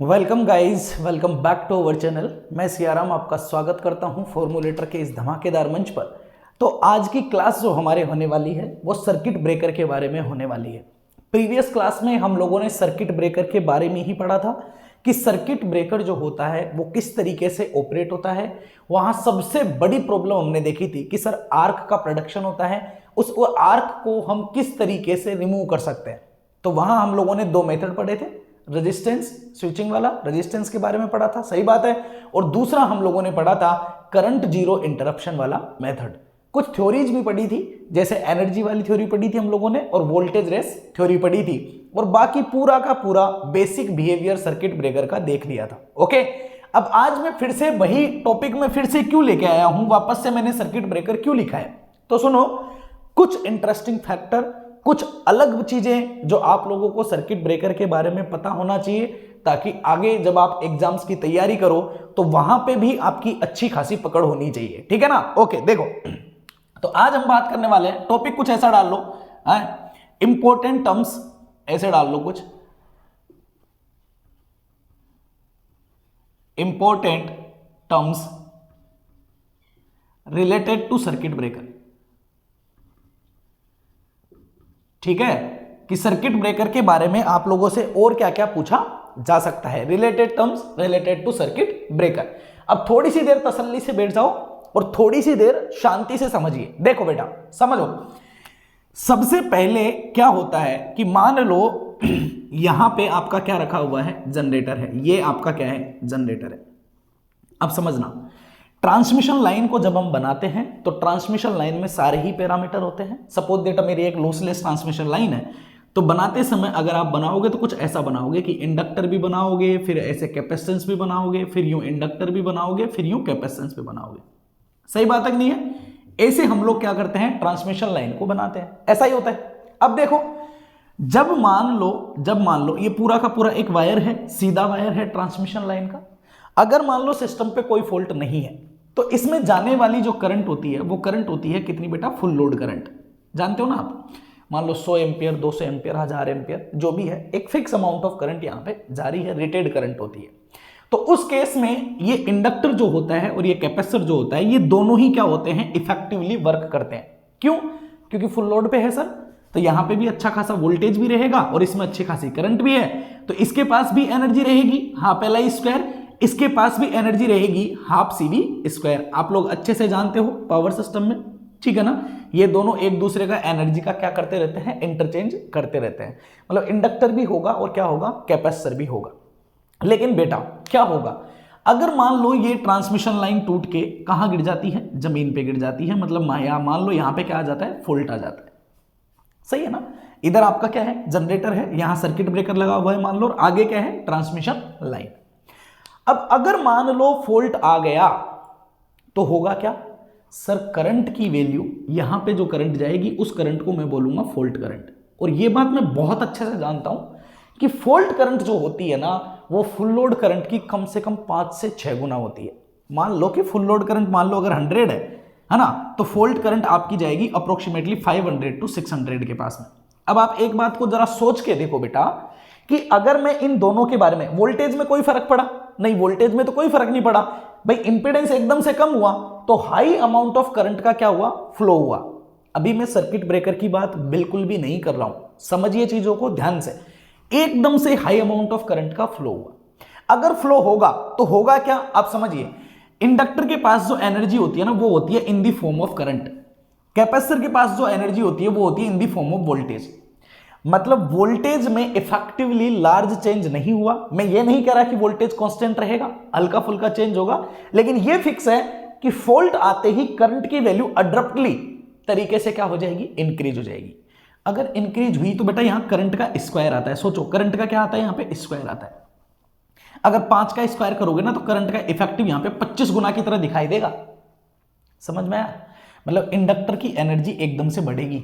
Welcome guys, welcome back to our channel. मैं सियाराम आपका स्वागत करता हूं फॉर्मूलेटर के इस धमाकेदार मंच पर। तो आज की क्लास जो हमारे होने वाली है वो सर्किट ब्रेकर के बारे में होने वाली है। प्रीवियस क्लास में हम लोगों ने सर्किट ब्रेकर के बारे में ही पढ़ा था कि सर्किट ब्रेकर जो होता है वो किस तरीके से ऑपरेट होता है। वहां सबसे बड़ी प्रॉब्लम हमने देखी थी कि सर आर्क का प्रोडक्शन होता है, उस आर्क को हम किस तरीके से रिमूव कर सकते हैं। तो वहां हम लोगों ने दो मेथड पढ़े थे, रेजिस्टेंस स्विचिंग वाला, रेजिस्टेंस के बारे में पढ़ा था, सही बात है। और दूसरा हम लोगों ने पढ़ा था करंट जीरो इंटरप्शन वाला मेथड। कुछ थ्योरीज भी पढ़ी थी, जैसे एनर्जी वाली थ्योरी पढ़ी थी हम लोगों ने, और वोल्टेज रेस थ्योरी पढ़ी थी, और बाकी पूरा का पूरा बेसिक बिहेवियर सर्किट ब्रेकर का देख लिया था। ओके, अब आज मैं फिर से वही टॉपिक में फिर से क्यों लेके आया हूं, वापस से मैंने सर्किट ब्रेकर क्यों लिखा है, तो सुनो कुछ इंटरेस्टिंग फैक्टर, कुछ अलग चीजें जो आप लोगों को सर्किट ब्रेकर के बारे में पता होना चाहिए, ताकि आगे जब आप एग्जाम्स की तैयारी करो तो वहां पे भी आपकी अच्छी खासी पकड़ होनी चाहिए। ठीक है ना। ओके, देखो तो आज हम बात करने वाले हैं, टॉपिक कुछ ऐसा डाल लो, इंपॉर्टेंट टर्म्स ऐसे डाल लो, कुछ important terms related to circuit breaker. ठीक है, कि सर्किट ब्रेकर के बारे में आप लोगों से और क्या क्या पूछा जा सकता है, related terms related to circuit breaker. अब थोड़ी सी देर तसल्ली से बैठ जाओ और थोड़ी सी देर शांति से समझिए। देखो बेटा, समझो, सबसे पहले क्या होता है कि मान लो यहां पे आपका क्या रखा हुआ है, जनरेटर है, ये आपका क्या है, जनरेटर है। अब समझना, ट्रांसमिशन लाइन को जब हम बनाते हैं तो ट्रांसमिशन लाइन में सारे ही पैरामीटर होते हैं। सपोज दैट मेरी एक लॉसलेस ट्रांसमिशन लाइन है, तो बनाते समय अगर आप बनाओगे तो कुछ ऐसा बनाओगे कि इंडक्टर भी बनाओगे, फिर ऐसे कैपेसिटेंस भी बनाओगे, फिर यूं इंडक्टर भी बनाओगे, फिर यूं कैपेसिटेंस भी बनाओगे। सही बात है कि नहीं है? ऐसे हम लोग क्या करते हैं, ट्रांसमिशन लाइन को बनाते हैं, ऐसा ही होता है। अब देखो, जब मान लो ये पूरा का पूरा एक वायर है, सीधा वायर है ट्रांसमिशन लाइन का। अगर मान लो सिस्टम पे कोई फॉल्ट नहीं है तो इसमें जाने वाली जो करंट होती है वो करंट होती है कितनी बेटा, फुल लोड करंट। जानते हो ना आप, मान लो 100 एम्पियर, 200 एम्पियर, 1000 एम्पियर, जो भी है, एक फिक्स अमाउंट ऑफ करंट यहाँ पे जारी है, रेटेड करंट होती है। तो उस केस में ये इंडक्टर जो होता है और ये कैपेसिटर जो होता है, ये दोनों ही क्या होते हैं, इफेक्टिवली वर्क करते हैं। क्यों? क्योंकि फुल लोड पे है सर, तो यहां पे भी अच्छा खासा वोल्टेज भी रहेगा और इसमें अच्छी खासी करंट भी है, तो इसके पास भी एनर्जी रहेगी, हाफ एल आई स्क्वायर, इसके पास भी एनर्जी रहेगी, हाफ सी वी स्क्वायर। आप लोग अच्छे से जानते हो पावर सिस्टम में, ठीक है ना, ये दोनों एक दूसरे का एनर्जी का क्या करते रहते हैं, इंटरचेंज करते रहते हैं। मतलब इंडक्टर भी होगा और क्या होगा, कैपेसिटर भी होगा। लेकिन बेटा क्या होगा, अगर मान लो ये ट्रांसमिशन लाइन टूट के कहां गिर जाती है, जमीन पे गिर जाती है, मतलब मान लो यहां पे क्या आ जाता है, फॉल्ट आ जाता है। सही है ना। इधर आपका क्या है, जनरेटर है, यहां सर्किट ब्रेकर लगा हुआ है मान लो, और आगे क्या है, ट्रांसमिशन लाइन। अब अगर मान लो फॉल्ट आ गया तो होगा क्या सर, करंट की वैल्यू, यहां पे जो करंट जाएगी उस करंट को मैं बोलूंगा फॉल्ट करंट। और ये बात मैं बहुत अच्छे से जानता हूं कि फॉल्ट करंट जो होती है ना, वो फुल लोड करंट की कम से कम 5 से 6 गुना होती है। मान लो कि फुल लोड करंट मान लो अगर 100 है ना, तो फॉल्ट करंट आपकी जाएगी अप्रोक्सीमेटली 500 to 600 के पास में। अब आप एक बात को जरा सोच के देखो बेटा, कि अगर मैं इन दोनों के बारे में, वोल्टेज में कोई फर्क पड़ा नहीं, वोल्टेज में तो कोई फर्क नहीं पड़ा भाई, इंपेडेंस एकदम से कम हुआ तो हाई अमाउंट ऑफ करंट का क्या हुआ, फ्लो हुआ। अभी मैं सर्किट ब्रेकर की बात बिल्कुल भी नहीं कर रहा हूं, समझिए चीजों को ध्यान से। एकदम से हाई अमाउंट ऑफ करंट का फ्लो हुआ, अगर फ्लो होगा तो होगा क्या, आप समझिए। इंडक्टर के पास जो एनर्जी होती है ना, वो होती है in the form of current. Capacitor के पास जो एनर्जी होती है वो होती है in the form of voltage. मतलब वोल्टेज में इफेक्टिवली लार्ज चेंज नहीं हुआ। मैं ये नहीं कह रहा कि वोल्टेज कांस्टेंट रहेगा, हल्का फुल्का चेंज होगा, लेकिन ये फिक्स है कि फॉल्ट आते ही करंट की वैल्यू अब्रप्टली तरीके से क्या हो जाएगी, इंक्रीज हो जाएगी। अगर इंक्रीज हुई तो बेटा यहां करंट का स्क्वायर आता है। सोचो करंट का क्या आता है, यहां पे स्क्वायर आता है। अगर 5 का स्क्वायर करोगे ना तो करंट का इफेक्टिव यहां पे 25 गुना की तरह दिखाई देगा। समझ में आया? मतलब इंडक्टर की एनर्जी एकदम से बढ़ेगी,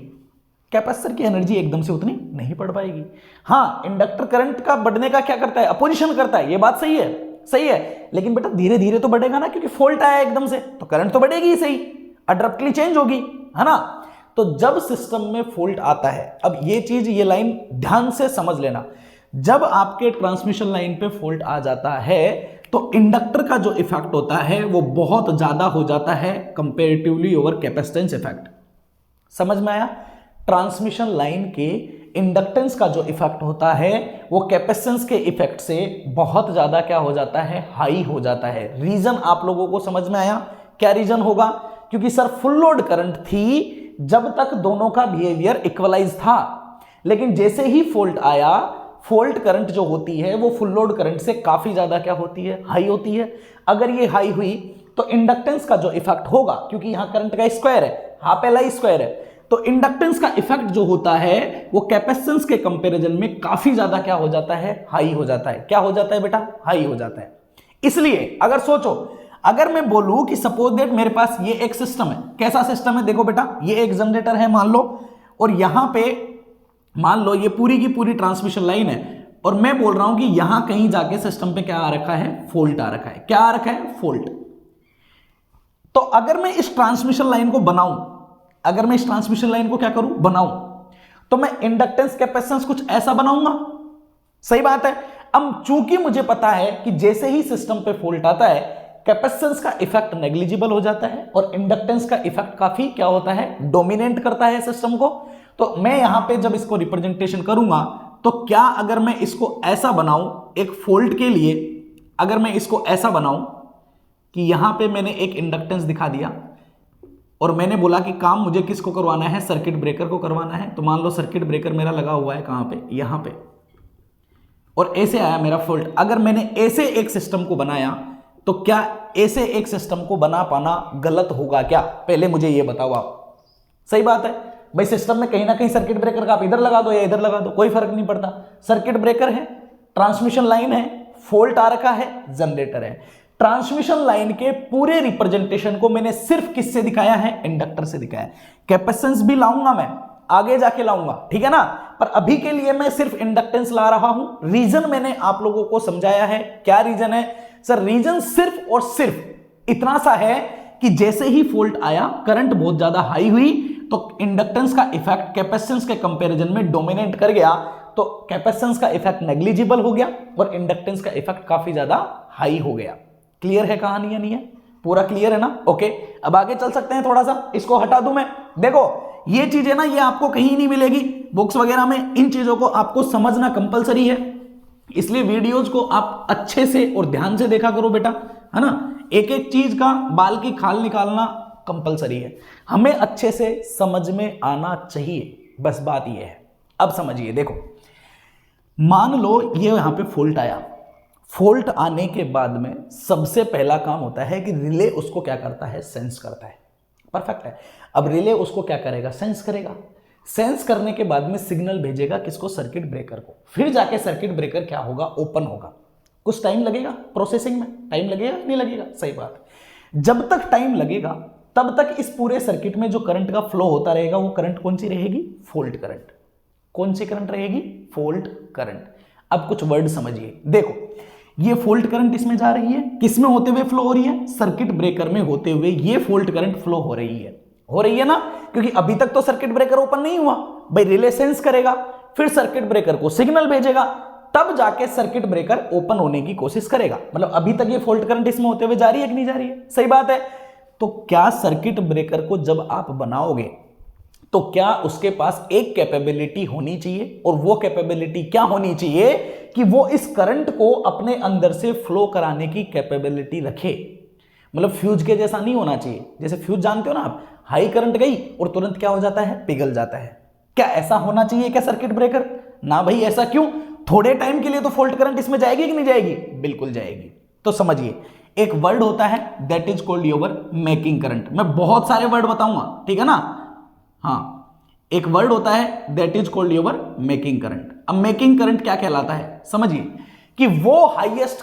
कैपेसिटर की एनर्जी एकदम से उतनी नहीं बढ़ पाएगी। हाँ, इंडक्टर करंट का बढ़ने का क्या करता है, अपोजिशन करता है, ये बात सही है, सही है, लेकिन बेटा धीरे धीरे तो बढ़ेगा ना, क्योंकि फॉल्ट आया एकदम से तो करंट तो बढ़ेगी ही सही, अब्रप्टली चेंज होगी, है ना। तो जब सिस्टम में फॉल्ट आता है, अब ये चीज, ये लाइन ध्यान से समझ लेना, जब आपके ट्रांसमिशन लाइन पे फॉल्ट आ जाता है तो इंडक्टर का जो इफेक्ट होता है वो बहुत ज्यादा हो जाता है कंपेरेटिवली ओवर कैपेसिटेंस इफेक्ट। समझ में आया? ट्रांसमिशन लाइन के इंडक्टेंस का जो इफेक्ट होता है वो कैपेसिटेंस के इफेक्ट से बहुत ज्यादा क्या हो जाता है, हाई हो जाता है। रीजन आप लोगों को समझ में आया? क्या रीजन होगा? क्योंकि सर फुल लोड करंट थी जब तक दोनों का बिहेवियर इक्वलाइज था, लेकिन जैसे ही फॉल्ट आया, फॉल्ट करंट जो होती है वो फुल लोड करंट से काफी ज्यादा क्या होती है, हाई होती है। अगर ये हाई हुई तो इंडक्टेंस का जो इफेक्ट होगा, क्योंकि यहां करंट का स्क्वायर है, हाफ एल आई स्क्वायर है, तो इंडक्टेंस का इफेक्ट जो होता है वो कैपेसिटेंस के कंपैरिजन में काफी ज्यादा क्या हो जाता है, हाई हो जाता है। क्या हो जाता है बेटा? हाई हो जाता है। इसलिए अगर सोचो, अगर मैं बोलूं कि सपोज दैट मेरे पास ये एक सिस्टम है, कैसा सिस्टम है? देखो बेटा, ये एक जनरेटर है मान लो, और यहां पे मान लो ये पूरी की पूरी ट्रांसमिशन लाइन है, और मैं बोल रहा हूं कि यहां कहीं जाके सिस्टम पे क्या आ रखा है, फॉल्ट आ रखा है। क्या आ रखा है? फॉल्ट। तो अगर मैं इस ट्रांसमिशन लाइन को बनाऊं, अगर मैं इस ट्रांसमिशन लाइन को क्या करूं, बनाऊं, तो मैं इंडक्टेंस कैपेसिटेंस कुछ ऐसा बनाऊंगा। सही बात है। अब चूंकि मुझे पता है कि जैसे ही सिस्टम पे फॉल्ट आता है कैपेसिटेंस का इफेक्ट नेग्लिजिबल हो जाता है और इंडक्टेंस का इफेक्ट काफी क्या होता है, डोमिनेट करता है सिस्टम को। तो मैं यहां पे जब इसको रिप्रेजेंटेशन करूंगा तो क्या अगर मैं इसको ऐसा बनाऊं, एक फॉल्ट के लिए अगर मैं इसको ऐसा बनाऊं कि यहां पे मैंने एक इंडक्टेंस दिखा दिया और मैंने बोला कि काम मुझे किसको करवाना है, सर्किट ब्रेकर को करवाना है। तो मान लो सर्किट ब्रेकर मेरा लगा हुआ है कहां पे, यहां पे, और ऐसे आया मेरा फॉल्ट। अगर मैंने ऐसे एक सिस्टम को बनाया तो क्या ऐसे एक सिस्टम को बना पाना गलत होगा क्या? पहले मुझे यह बताओ आप। सही बात है भाई, सिस्टम में कहीं ना कहीं सर्किट ब्रेकर का आप इधर लगा दो या इधर लगा दो, कोई फर्क नहीं पड़ता। सर्किट ब्रेकर है, ट्रांसमिशन लाइन है, फॉल्ट आ रखा है, जनरेटर है। ट्रांसमिशन लाइन के पूरे रिप्रेजेंटेशन को मैंने सिर्फ किससे दिखाया है, इंडक्टर से दिखाया। कैपेसिटेंस भी लाऊंगा मैं, आगे जाके लाऊंगा, ठीक है ना, पर अभी के लिए मैं सिर्फ इंडक्टेंस ला रहा हूं। रीजन मैंने आप लोगों को समझाया है। क्या रीजन है सर? रीजन सिर्फ और सिर्फ इतना सा है कि जैसे ही फॉल्ट आया, करंट बहुत ज्यादा हाई हुई, तो इंडक्टेंस का इफेक्ट कैपेसिटेंस के कंपैरिजन में डोमिनेट कर गया, तो कैपेसिटेंस का इफेक्ट नेग्लिजिबल हो गया और इंडक्टेंस का इफेक्ट काफी ज्यादा हाई हो गया। क्लियर है कहानी या नहीं है? पूरा क्लियर है ना? ओके, अब आगे चल सकते हैं। थोड़ा सा इसको हटा दूं मैं। देखो ये चीजें ना, ये आपको कहीं नहीं मिलेगी बुक्स वगैरह में। इन चीजों को आपको समझना कंपलसरी है, इसलिए वीडियोज को आप अच्छे से और ध्यान से देखा करो बेटा, है ना। एक एक चीज का बाल की खाल निकालना कंपलसरी है, हमें अच्छे से समझ में आना चाहिए, बस बात ये है। अब समझिए, देखो मान लो ये यहां पे फॉल्ट आया। फॉल्ट आने के बाद में सबसे पहला काम होता है कि रिले उसको क्या करता है, सेंस करता है। परफेक्ट है। अब रिले उसको क्या करेगा, सेंस करेगा। सेंस करने के बाद में सिग्नल भेजेगा किसको, सर्किट ब्रेकर को। फिर जाके सर्किट ब्रेकर क्या होगा, ओपन होगा। कुछ टाइम लगेगा प्रोसेसिंग में, टाइम लगेगा नहीं लगेगा? सही बात। जब तक टाइम लगेगा तब तक इस पूरे सर्किट में जो करंट का फ्लो होता रहेगा वो करंट कौन सी रहेगी, फॉल्ट करंट। कौन सी करंट रहेगी, फॉल्ट करंट। अब कुछ वर्ड समझिए, देखो ये फॉल्ट करंट इसमें जा रही है, किसमें होते हुए फ्लो हो रही है, सर्किट ब्रेकर में होते हुए ये फॉल्ट करंट फ्लो हो रही है ना, क्योंकि अभी तक तो सर्किट ब्रेकर ओपन नहीं हुआ भाई। रिले सेंस करेगा, फिर सर्किट ब्रेकर को सिग्नल भेजेगा, तब जाके सर्किट ब्रेकर ओपन होने की कोशिश करेगा। मतलब अभी तक ये फॉल्ट करंट इसमें होते हुए जा रही है कि नहीं जा रही है? सही बात है। तो क्या सर्किट ब्रेकर को जब आप बनाओगे तो क्या उसके पास एक कैपेबिलिटी होनी चाहिए, और वो कैपेबिलिटी क्या होनी चाहिए कि वो इस करंट को अपने अंदर से फ्लो कराने की कैपेबिलिटी रखे। मतलब फ्यूज के जैसा नहीं होना चाहिए। जैसे फ्यूज जानते हो ना आप, हाई करंट गई और तुरंत क्या हो जाता है, पिघल जाता है। क्या ऐसा होना चाहिए क्या सर्किट ब्रेकर? ना भाई, ऐसा क्यों? थोड़े टाइम के लिए तो फॉल्ट करंट इसमें जाएगी कि नहीं जाएगी? बिल्कुल जाएगी। तो समझिए, एक वर्ड होता है that is called your making current. मैं बहुत सारे वर्ड बताऊंगा, ठीक है ना। हाँ, एक वर्ड होता है that is called your making current. अब मेकिंग करंट क्या कहलाता है, समझिए कि वो हाईएस्ट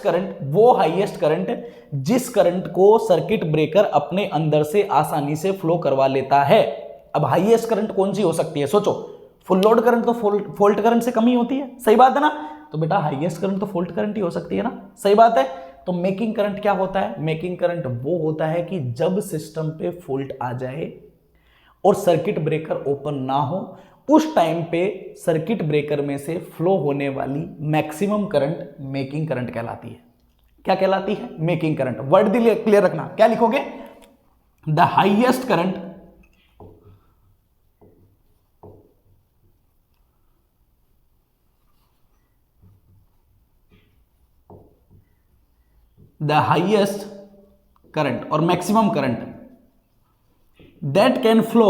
करंट जिस करंट को सर्किट ब्रेकर अपने अंदर से आसानी से फ्लो करवा लेता है। अब हाईएस्ट करंट कौन सी हो सकती है, सोचो। फुल लोड करंट तो फॉल्ट करंट से कम ही होती है, सही बात है ना। तो बेटा हाईएस्ट करंट तो फॉल्ट करंट ही हो सकती है ना, सही बात है। तो मेकिंग करंट क्या होता है, मेकिंग करंट वो होता है कि जब सिस्टम पे फॉल्ट आ जाए और सर्किट ब्रेकर ओपन ना हो, उस टाइम पे सर्किट ब्रेकर में से फ्लो होने वाली मैक्सिमम करंट मेकिंग करंट कहलाती है। क्या कहलाती है? Making current. वर्ड दिल क्लियर रखना, क्या लिखोगे? द हाईएस्ट करंट और maximum current that can flow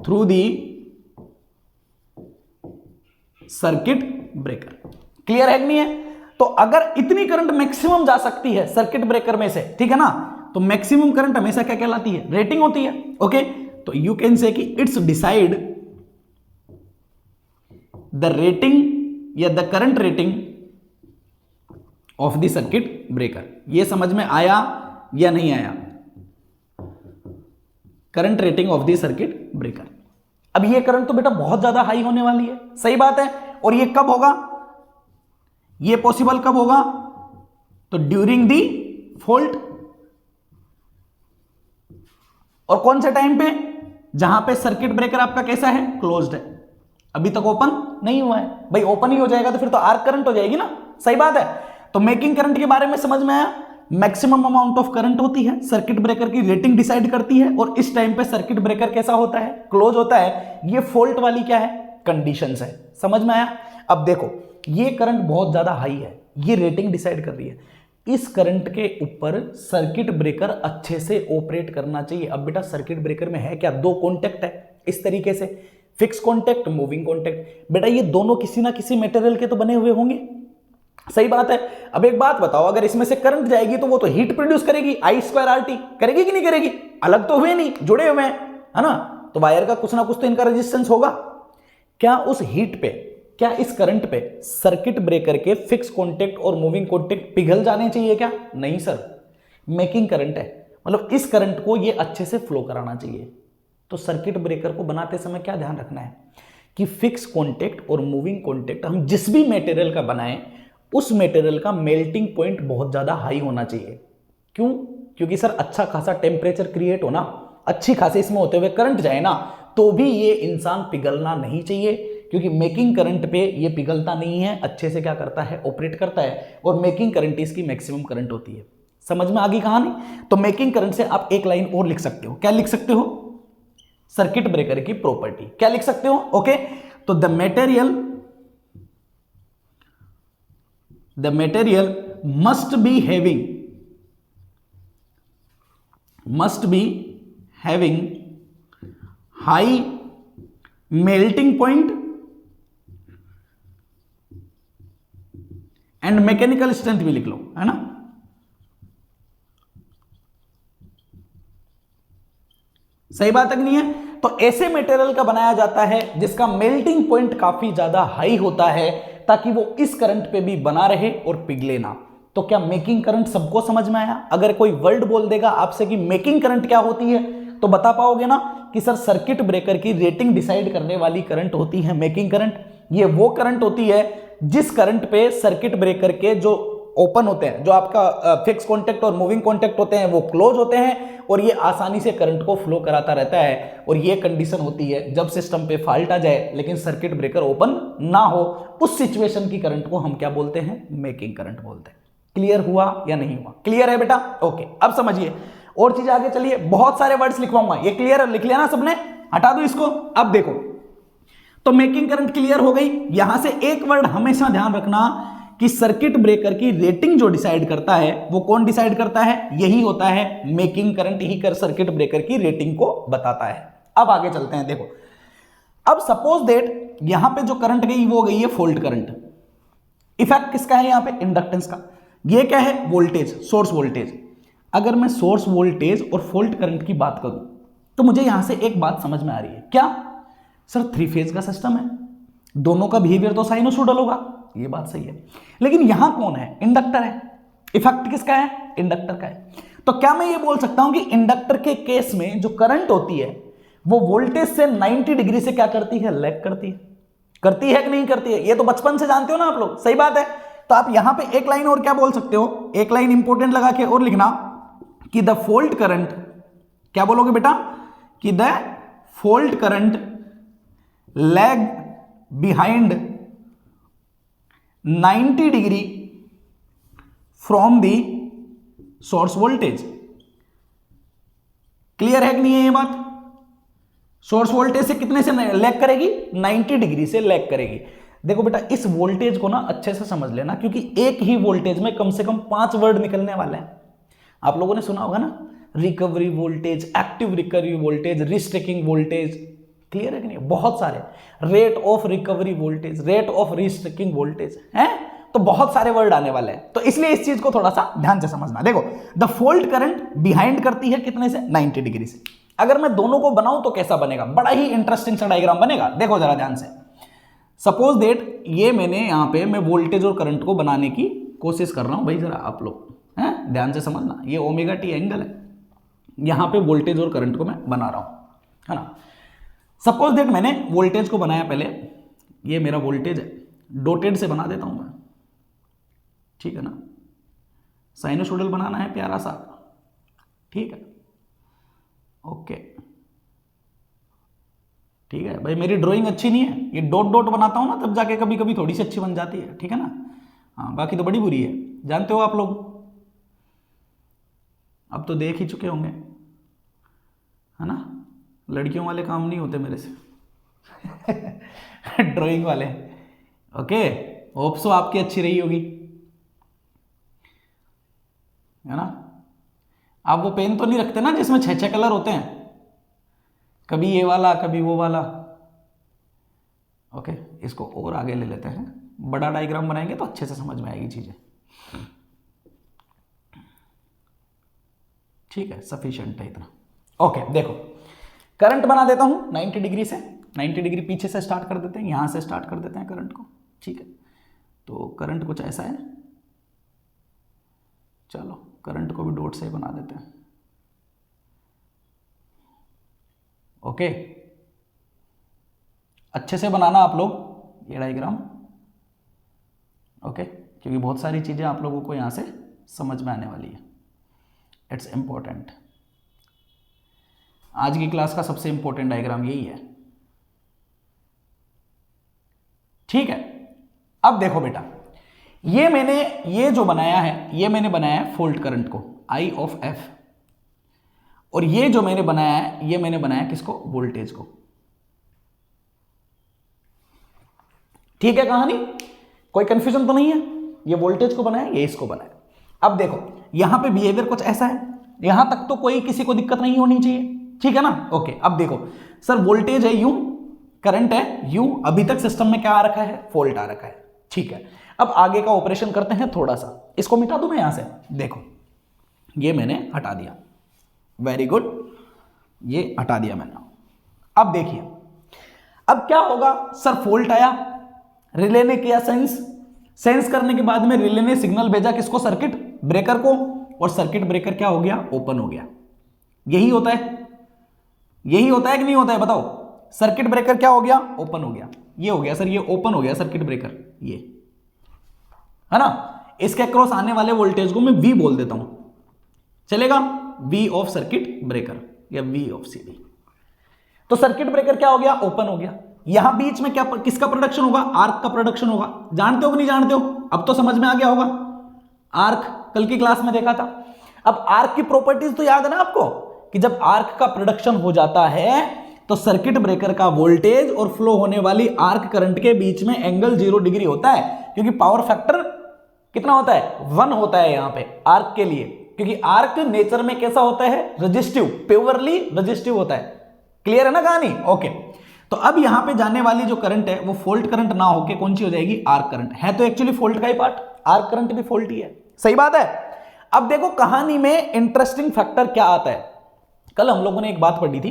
through the circuit breaker. Clear है कि नहीं है? तो अगर इतनी करंट मैक्सिमम जा सकती है सर्किट ब्रेकर में से, ठीक है ना, तो मैक्सिमम करंट हमेशा क्या कहलाती है? रेटिंग होती है। ओके, तो यू कैन से कि इट्स डिसाइड द रेटिंग या the current rating of the circuit breaker. ये समझ में आया या नहीं आया? Current rating of the circuit breaker. अब ये करंट तो बेटा बहुत ज्यादा हाई होने वाली है, सही बात है। और ये कब होगा? ये पॉसिबल कब होगा? तो ड्यूरिंग दी फॉल्ट। और कौन से टाइम पे? जहां पे सर्किट ब्रेकर आपका कैसा है? क्लोज्ड है, अभी तक ओपन नहीं हुआ है। भाई ओपन ही हो जाएगा तो फिर तो आर्क करंट हो जाएगी ना, सही बात है। तो मेकिंग करंट के बारे में समझ में आया। मैक्सिमम अमाउंट ऑफ करंट होती है, सर्किट ब्रेकर की रेटिंग डिसाइड करती है, और इस टाइम पे सर्किट ब्रेकर कैसा होता है? क्लोज होता है। ये फॉल्ट वाली क्या है? कंडीशंस है। समझ में आया? अब देखो, ये करंट बहुत ज्यादा हाई है, ये रेटिंग डिसाइड कर रही है। इस करंट के ऊपर सर्किट ब्रेकर अच्छे से ऑपरेट करना चाहिए। अब बेटा सर्किट ब्रेकर में है क्या? दो कॉन्टेक्ट है इस तरीके से, फिक्स कॉन्टेक्ट, मूविंग कॉन्टेक्ट। बेटा ये दोनों किसी ना किसी मेटेरियल के तो बने हुए होंगे, सही बात है। अब एक बात बताओ, अगर इसमें से करंट जाएगी तो वो तो हीट प्रोड्यूस करेगी, I²RT करेगी कि नहीं करेगी? अलग तो हुए नहीं, जुड़े हुए हैं, है ना। तो वायर का कुछ ना कुछ तो इनका रेजिस्टेंस होगा। क्या उस हीट पे, क्या इस करंट पे सर्किट ब्रेकर के फिक्स कॉन्टेक्ट और मूविंग कॉन्टेक्ट पिघल जाने चाहिए क्या? नहीं सर, मेकिंग करंट है, मतलब इस करंट को ये अच्छे से फ्लो कराना चाहिए। तो सर्किट ब्रेकर को बनाते समय क्या ध्यान रखना है कि फिक्स कॉन्टेक्ट और मूविंग कॉन्टेक्ट हम जिस भी मटेरियल का बनाएं, उस मटेरियल का मेल्टिंग पॉइंट बहुत ज्यादा हाई होना चाहिए। क्यों? क्योंकि सर अच्छा खासा टेम्परेचर क्रिएट होना, अच्छी खासी इसमें होते हुए करंट जाए ना, तो भी ये इंसान पिघलना नहीं चाहिए, क्योंकि मेकिंग करंट पे ये पिघलता नहीं है, अच्छे से क्या करता है? ऑपरेट करता है। और मेकिंग करंट इसकी मैक्सिमम करंट होती है। समझ में आ गई कहानी? तो मेकिंग करंट से आप एक लाइन और लिख सकते हो। क्या लिख सकते हो? सर्किट ब्रेकर की प्रॉपर्टी क्या लिख सकते हो? ओके, तो the material must be having high melting point and mechanical strength भी लिख लो, है ना। सही बात है कि नहीं है? तो ऐसे मटेरियल का बनाया जाता है जिसका मेल्टिंग पॉइंट काफी ज्यादा हाई होता है, ताकि वो इस करंट पे भी बना रहे और पिघले ना। तो क्या मेकिंग करंट सबको समझ में आया? अगर कोई वर्ड बोल देगा आपसे कि मेकिंग करंट क्या होती है, तो बता पाओगे ना कि सर सर्किट ब्रेकर की रेटिंग डिसाइड करने वाली करंट होती है मेकिंग करंट। ये वो करंट होती है जिस करंट पे सर्किट ब्रेकर के जो ओपन होते हैं, जो आपका फिक्स कॉन्टेक्ट और मूविंग कॉन्टेक्ट होते हैं, वो क्लोज होते हैं, और ये आसानी से करंट को फ्लो कराता रहता है। और ये कंडीशन होती है जब सिस्टम पे फॉल्ट आ जाए लेकिन सर्किट ब्रेकर ओपन ना हो, उस सिचुएशन की करंट को हम क्या बोलते हैं? मेकिंग करंट बोलते हैं। क्लियर हुआ या नहीं हुआ? क्लियर है बेटा? ओके, अब समझिए और चीज आगे चलिए। बहुत सारे वर्ड्स लिखवाऊंगा, ये क्लियर लिख लिया ना सबने? हटा दो इसको। अब देखो, तो मेकिंग करंट क्लियर हो गई। यहां से एक वर्ड हमेशा ध्यान रखना कि सर्किट ब्रेकर की रेटिंग जो डिसाइड करता है, वो कौन डिसाइड करता है? यही होता है मेकिंग करंट, ही कर सर्किट ब्रेकर की रेटिंग को बताता है। अब आगे चलते हैं। देखो, अब सपोज दैट यहां पे जो करंट गई वो गई है फॉल्ट करंट। इफेक्ट किसका है यहां पे? इंडक्टेंस का। ये क्या है? Voltage, source voltage. अगर मैं सोर्स वोल्टेज और फॉल्ट करंट की बात करूं तो मुझे यहां से एक बात समझ में आ रही है। क्या सर? 3 फेज का सिस्टम है, दोनों का बिहेवियर तो साइनोसॉइडल होगा, ये बात सही है, लेकिन यहां कौन है? इंडक्टर है। इफेक्ट किसका है? इंडक्टर का है। तो क्या मैं ये बोल सकता हूं कि इंडक्टर के केस में जो करंट होती है वो वोल्टेज से 90 डिग्री से क्या करती है? लैग करती है। करती है कि नहीं करती है? ये तो बचपन से जानते हो ना आप लोग, सही बात है। तो आप यहां पे एक लाइन और क्या बोल सकते हो? एक लाइन इंपॉर्टेंट लगा के और लिखना कि द फॉल्ट करंट, क्या बोलोगे बेटा? कि the fault current lag behind 90 degree from the source voltage. Clear है कि नहीं है ये बात? सोर्स वोल्टेज से कितने से लैग करेगी? 90 डिग्री से लैग करेगी। देखो बेटा, इस वोल्टेज को ना अच्छे से समझ लेना, क्योंकि एक ही वोल्टेज में कम से कम 5 वर्ड निकलने वाले हैं। आप लोगों ने सुना होगा ना, recovery voltage, active recovery voltage, restriking voltage. Clear है कि नहीं? बहुत सारे, rate of recovery voltage, rate of restriking voltage है, तो बहुत सारे वर्ड आने वाले हैं। तो इसलिए इस चीज को थोड़ा सा ध्यान से समझना। देखो, द फॉल्ट करंट बिहाइंड करती है कितने से? 90 डिग्री से। अगर मैं दोनों को बनाऊं तो कैसा बनेगा? बड़ा ही इंटरेस्टिंग सा डायग्राम बनेगा। देखो जरा ध्यान से। सपोज दैट ये मैंने यहां पे मैं वोल्टेज और करंट को बनाने की कोशिश कर रहा हूं। भाई जरा आप लोग हैं ध्यान से समझना, ये ओमेगा टी एंगल है, यहां पे वोल्टेज और करंट को मैं बना रहा हूं, है ना। सपोज दैट मैंने वोल्टेज को बनाया, पहले ये मेरा वोल्टेज है, डॉटेड से बना देता हूं मैं, ठीक है ना। साइनोसॉइडल बनाना है प्यारा सा, ठीक है, ओके, ठीक है भाई। मेरी ड्राइंग अच्छी नहीं है, ये डॉट डॉट बनाता हूं ना तब जाके कभी कभी थोड़ी सी अच्छी बन जाती है, ठीक है ना। हाँ, बाकी तो बड़ी बुरी है, जानते हो आप लोग, अब तो देख ही चुके होंगे, है ना। लड़कियों वाले काम नहीं होते मेरे से ड्राइंग वाले, ओके। होप सो आपकी अच्छी रही होगी, है ना। आप वो पेन तो नहीं रखते ना जिसमें 6-6 कलर होते हैं, कभी ये वाला कभी वो वाला, ओके। इसको और आगे ले लेते हैं, बड़ा डायग्राम बनाएंगे तो अच्छे से समझ में आएगी चीजें, ठीक है, सफिशिएंट है इतना, ओके। देखो, करंट बना देता हूं 90 डिग्री से, 90 डिग्री पीछे से स्टार्ट कर देते हैं, यहां से स्टार्ट कर देते हैं करंट को, ठीक है। तो करंट कुछ ऐसा है, चलो करंट को भी डॉट से बना देते हैं, ओके। अच्छे से बनाना आप लोग ये डायग्राम, ओके, क्योंकि बहुत सारी चीजें आप लोगों को यहां से समझ में आने वाली है, इट्स इंपॉर्टेंट। आज की क्लास का सबसे इंपॉर्टेंट डायग्राम यही है, ठीक है। अब देखो बेटा, ये जो बनाया है, ये मैंने बनाया है फॉल्ट करंट को, आई ऑफ एफ, और ये जो मैंने बनाया है, ये मैंने बनाया किसको? वोल्टेज को, ठीक है। कहानी कोई कंफ्यूजन तो नहीं है? ये वोल्टेज को बनाया, ये इसको बनाया। अब देखो, यहां पे बिहेवियर कुछ ऐसा है, यहां तक तो कोई किसी को दिक्कत नहीं होनी चाहिए, ठीक है ना, ओके। अब देखो सर, वोल्टेज है यू, करंट है यू, अभी तक सिस्टम में क्या आ रखा है? फॉल्ट आ रखा है, ठीक है। अब आगे का ऑपरेशन करते हैं थोड़ा सा, इसको मिटा दूं मैं यहां से, देखो ये मैंने हटा दिया, वेरी गुड, ये हटा दिया मैंने। अब देखिए, अब क्या होगा सर? फॉल्ट आया, रिले ने किया सेंस करने के बाद में रिले ने सिग्नल भेजा किसको? सर्किट ब्रेकर को, और सर्किट ब्रेकर क्या हो गया? ओपन हो गया। यही होता है, यही होता है कि नहीं होता है? बताओ, सर्किट ब्रेकर क्या हो गया? ओपन हो गया। ये हो गया सर, ये ओपन हो गया सर्किट ब्रेकर, ये है ना। इसके अक्रॉस आने वाले वोल्टेज को मैं V बोल देता हूं, चलेगा? V ऑफ सर्किट ब्रेकर या V ऑफ CD। तो सर्किट ब्रेकर क्या हो गया? ओपन हो गया। यहां बीच में क्या, किसका प्रोडक्शन होगा? आर्क का प्रोडक्शन होगा। जानते हो कि नहीं जानते हो? अब तो समझ में आ गया होगा। आर्क कल की क्लास में देखा था। अब आर्क की प्रॉपर्टीज तो याद है ना आपको, कि जब आर्क का प्रोडक्शन हो जाता है तो सर्किट ब्रेकर का वोल्टेज और फ्लो होने वाली आर्क करंट के बीच में एंगल 0 डिग्री होता है, क्योंकि पावर फैक्टर कितना होता है? 1 होता है यहां पे आर्क के लिए, क्योंकि आर्क नेचर में कैसा होता है? रेजिस्टिव, प्योरली रेजिस्टिव होता है। क्लियर है ना कहानी? ओके। तो अब यहां पे जाने वाली जो करंट है वो फॉल्ट करंट ना होके कौन सी हो जाएगी? Arc current. है तो एक्चुअली फॉल्ट का ही पार्ट, आर्क करंट भी फॉल्ट ही है, सही बात है। अब देखो कहानी में इंटरेस्टिंग फैक्टर क्या आता है। कल हम लोगों ने एक बात पढ़ी थी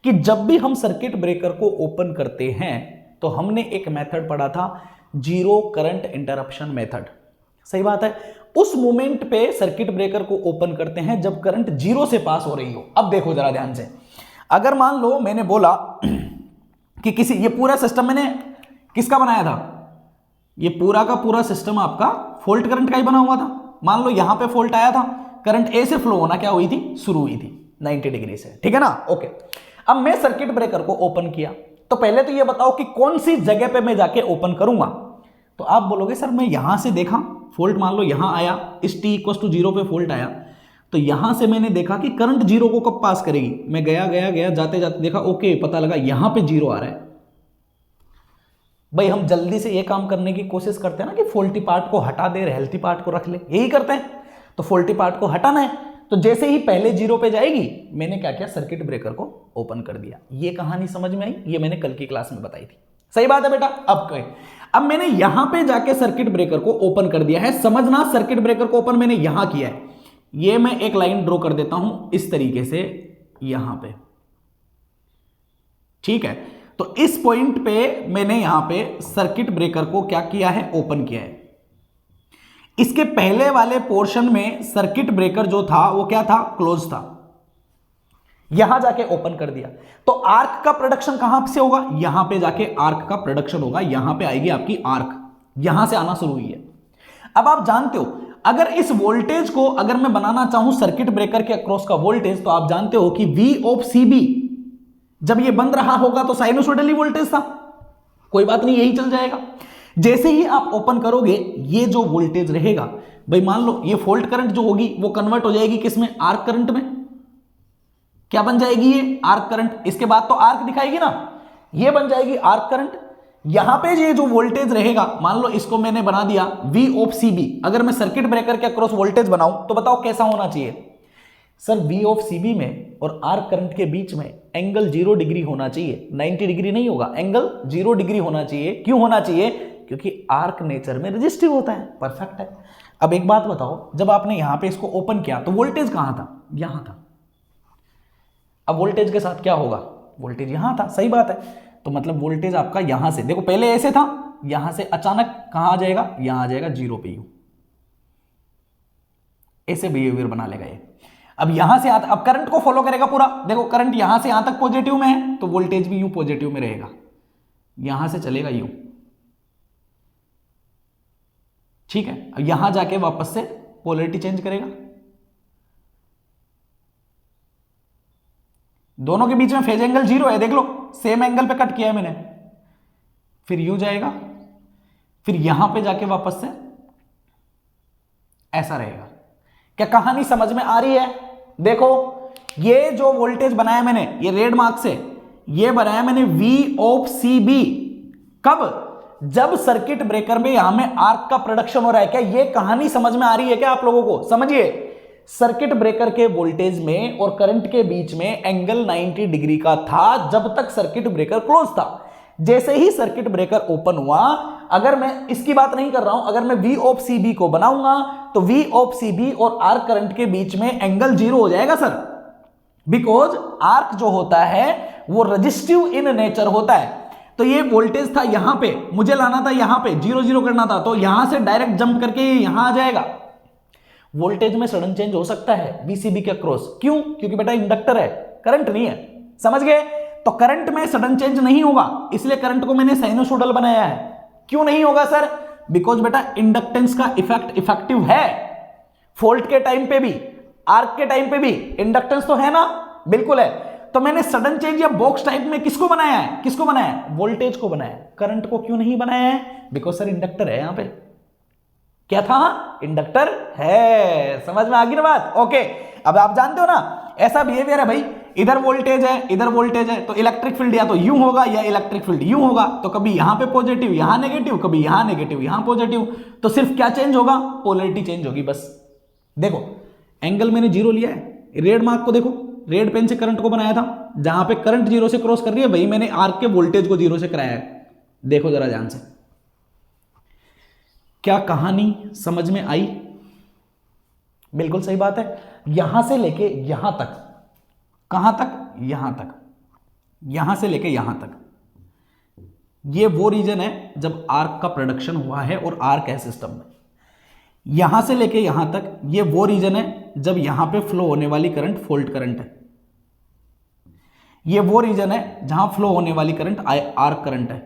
कि जब भी हम सर्किट ब्रेकर को ओपन करते हैं तो हमने एक मेथड पढ़ा था, जीरो करंट इंटरप्शन मेथड, सही बात है। उस मोमेंट पे सर्किट ब्रेकर को ओपन करते हैं जब करंट 0 से पास हो रही हो। अब देखो जरा ध्यान से, अगर मान लो मैंने बोला कि किसी, ये पूरा सिस्टम मैंने किसका बनाया था? ये पूरा का पूरा सिस्टम आपका फॉल्ट करंट का ही बना हुआ था। मान लो यहां पे फॉल्ट आया था, करंट ए से फ्लो होना क्या हुई थी? शुरू हुई थी 90 डिग्री से, ठीक है ना, ओके। अब मैं सर्किट ब्रेकर को ओपन किया, तो पहले तो ये बताओ कि कौन सी जगह पे मैं जाके ओपन करूंगा। तो आप बोलोगे सर मैं यहां से देखा फॉल्ट, मान लो यहां आया, इस t = 0 पे फॉल्ट आया, तो यहां से मैंने देखा कि करंट 0 को कब पास करेगी। मैं गया गया गया जाते जाते देखा, ओके पता लगा यहां पे 0 आ रहा है। भाई हम जल्दी से ये काम करने की कोशिश करते हैं ना कि फॉल्टी पार्ट को हटा दे, हेल्थी पार्ट को रख ले, यही करते हैं। तो फॉल्टी पार्ट को हटाना है, तो जैसे ही पहले 0 पे जाएगी, मैंने क्या किया, सर्किट ब्रेकर को ओपन कर दिया। ये कहानी समझ में आई, ये मैंने कल की क्लास में बताई थी। सही बात है बेटा। अब मैंने यहां पे जाके सर्किट ब्रेकर को ओपन कर दिया है। समझना, सर्किट ब्रेकर को ओपन मैंने यहां किया है। ये मैं एक लाइन ड्रॉ कर देता हूं इस तरीके से यहां पे, ठीक है। तो इस पॉइंट पे मैंने यहां पे सर्किट ब्रेकर को क्या किया है, ओपन किया है। इसके पहले वाले पोर्शन में सर्किट ब्रेकर जो था वो क्या था, क्लोज था। यहां जाके ओपन कर दिया, तो आर्क का प्रोडक्शन कहां से होगा, यहां पे जाके आर्क का प्रोडक्शन होगा। यहां पे आएगी आपकी आर्क, यहां से आना शुरू हुई है। अब आप जानते हो, अगर इस वोल्टेज को अगर मैं बनाना चाहूं सर्किट ब्रेकर के अक्रॉस का वोल्टेज, तो आप जानते हो कि V(CB) जब ये बंद रहा होगा तो साइनोसॉइडली वोल्टेज था, कोई बात नहीं, यही चल जाएगा। जैसे ही आप ओपन करोगे, ये जो वोल्टेज रहेगा, भाई मान लो ये फॉल्ट करंट जो होगी वो कन्वर्ट हो जाएगी किसमें, आर्क करंट में। क्या बन जाएगी, ये आर्क करंट। इसके बाद तो आर्क दिखाएगी ना, ये बन जाएगी आर्क करंट। यहां पे ये जो वोल्टेज रहेगा, मान लो इसको मैंने बना दिया V(CB)। अगर मैं सर्किट ब्रेकर के अक्रॉस वोल्टेज बनाऊं तो बताओ कैसा होना चाहिए सर। V(CB) में और आर्क करंट के बीच में एंगल 0 डिग्री होना चाहिए, 90 डिग्री नहीं होगा, एंगल 0 डिग्री होना चाहिए। क्यों होना चाहिए, क्योंकि आर्क नेचर में रेजिस्टिव होता है। परफेक्ट है। अब एक बात बताओ, जब आपने यहां पे इसको ओपन किया तो वोल्टेज कहां था, यहां था। अब वोल्टेज के साथ क्या होगा, वोल्टेज यहां था, सही बात है। तो मतलब वोल्टेज आपका यहां से, देखो पहले ऐसे था, यहां से अचानक कहां आ जाएगा, यहां आ जाएगा 0 पे। ऐसे बिहेवियर बना लेगा ये। अब यहां से अब करंट को फॉलो करेगा पूरा। देखो करंट यहां से यहां तक पॉजिटिव में है, तो वोल्टेज भी यूं पॉजिटिव में रहेगा, यहां से चलेगा यूं, ठीक है। अब यहां जाके वापस से पोलैरिटी चेंज करेगा, दोनों के बीच में फेज एंगल 0 है, देख लो सेम एंगल पे कट किया है मैंने। फिर यूं जाएगा, फिर यहां पे जाके वापस से ऐसा रहेगा। क्या कहानी समझ में आ रही है। देखो ये जो वोल्टेज बनाया मैंने, ये रेड मार्क से ये बनाया मैंने V(CB)। कब, जब सर्किट ब्रेकर में यहां में आर्क का प्रोडक्शन हो रहा है। क्या ये कहानी समझ में आ रही है क्या आप लोगों को, समझिए। सर्किट ब्रेकर के वोल्टेज में और करंट के बीच में एंगल 90 डिग्री का था जब तक सर्किट ब्रेकर क्लोज था। जैसे ही सर्किट ब्रेकर ओपन हुआ, अगर मैं इसकी बात नहीं कर रहा हूं, अगर मैं V(CB) को बनाऊंगा तो V(CB) और आर्क करंट के बीच में एंगल 0 हो जाएगा सर, बिकॉज आर्क जो होता है वो रेजिस्टिव इन नेचर होता है। तो ये वोल्टेज था यहां पे, मुझे लाना था यहां पे, 0 0 करना था, तो यहां से डायरेक्ट जंप करके यहां आ जाएगा। वोल्टेज में सडन चेंज हो सकता है VCB के अक्रॉस, क्यों, क्योंकि बेटा इंडक्टर है, करंट नहीं है, समझ गए। तो करंट में सडन चेंज नहीं होगा, इसलिए करंट को मैंने साइनोसॉइडल बनाया है। क्यों नहीं होगा सर, बिकॉज बेटा इंडक्टेंस का इफेक्ट इफेक्टिव है। फॉल्ट के टाइम पे भी, आर्क के टाइम पे भी इंडक्टेंस तो है ना, बिल्कुल है। तो मैंने सडन चेंज या बॉक्स टाइप में किसको बनाया है, किसको बनाया है, वोल्टेज को बनाया है। करंट को क्यों नहीं बनाया है, बिकॉज सर इंडक्टर है यहां पे। क्या था, इंडक्टर है। समझ में आ गई ना बात, ओके। अब आप जानते हो ना, ऐसा बिहेवियर है भाई, इधर वोल्टेज है इधर वोल्टेज है, तो इलेक्ट्रिक फील्ड या तो यूं होगा या इलेक्ट्रिक फील्ड यूं होगा। तो कभी यहां पे पॉजिटिव यहां नेगेटिव, कभी यहां नेगेटिव यहां पॉजिटिव। तो सिर्फ क्या चेंज होगा, पोलैरिटी चेंज होगी बस। देखो एंगल मैंने 0 लिया है, रेड मार्क को देखो, रेड पेन से करंट को बनाया था, जहां पे करंट 0 से क्रॉस कर रही है, वही मैंने आर्क के वोल्टेज को 0 से कराया है। देखो जरा ध्यान से, क्या कहानी समझ में आई, बिल्कुल सही बात है। यहां से लेके यहां तक, कहां तक, यहां तक, यहां से लेके यहां तक, ये वो रीजन है जब आर्क का प्रोडक्शन हुआ है और आर्क है सिस्टम में। यहां से लेके यहां तक ये वो रीजन है जब यहां पे फ्लो होने वाली करंट फॉल्ट करंट है। ये वो रीजन है जहां फ्लो होने वाली करंट आर्क करंट है।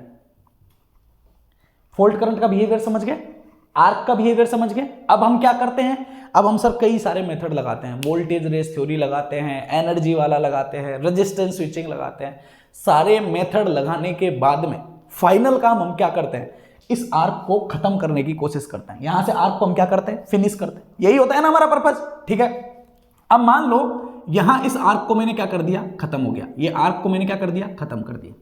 फॉल्ट करंट का बिहेवियर समझ गए, आर्क का बिहेवियर समझ गए। अब हम क्या करते हैं, अब हम सर कई सारे मेथड लगाते हैं, वोल्टेज रेस थ्योरी लगाते हैं, एनर्जी वाला लगाते हैं, रेजिस्टेंस स्विचिंग लगाते हैं। सारे मेथड लगाने के बाद में फाइनल काम हम क्या करते हैं, इस आर्क को खत्म करने की कोशिश करते हैं। यहां से आर्क को हम क्या करते हैं, फिनिश करते हैं। यही होता है ना हमारा पर्पस, ठीक है। अब मान लो यहां इस आर्क को मैंने क्या कर दिया, खत्म हो गया। ये आर्क को मैंने क्या कर दिया, खत्म कर दिया।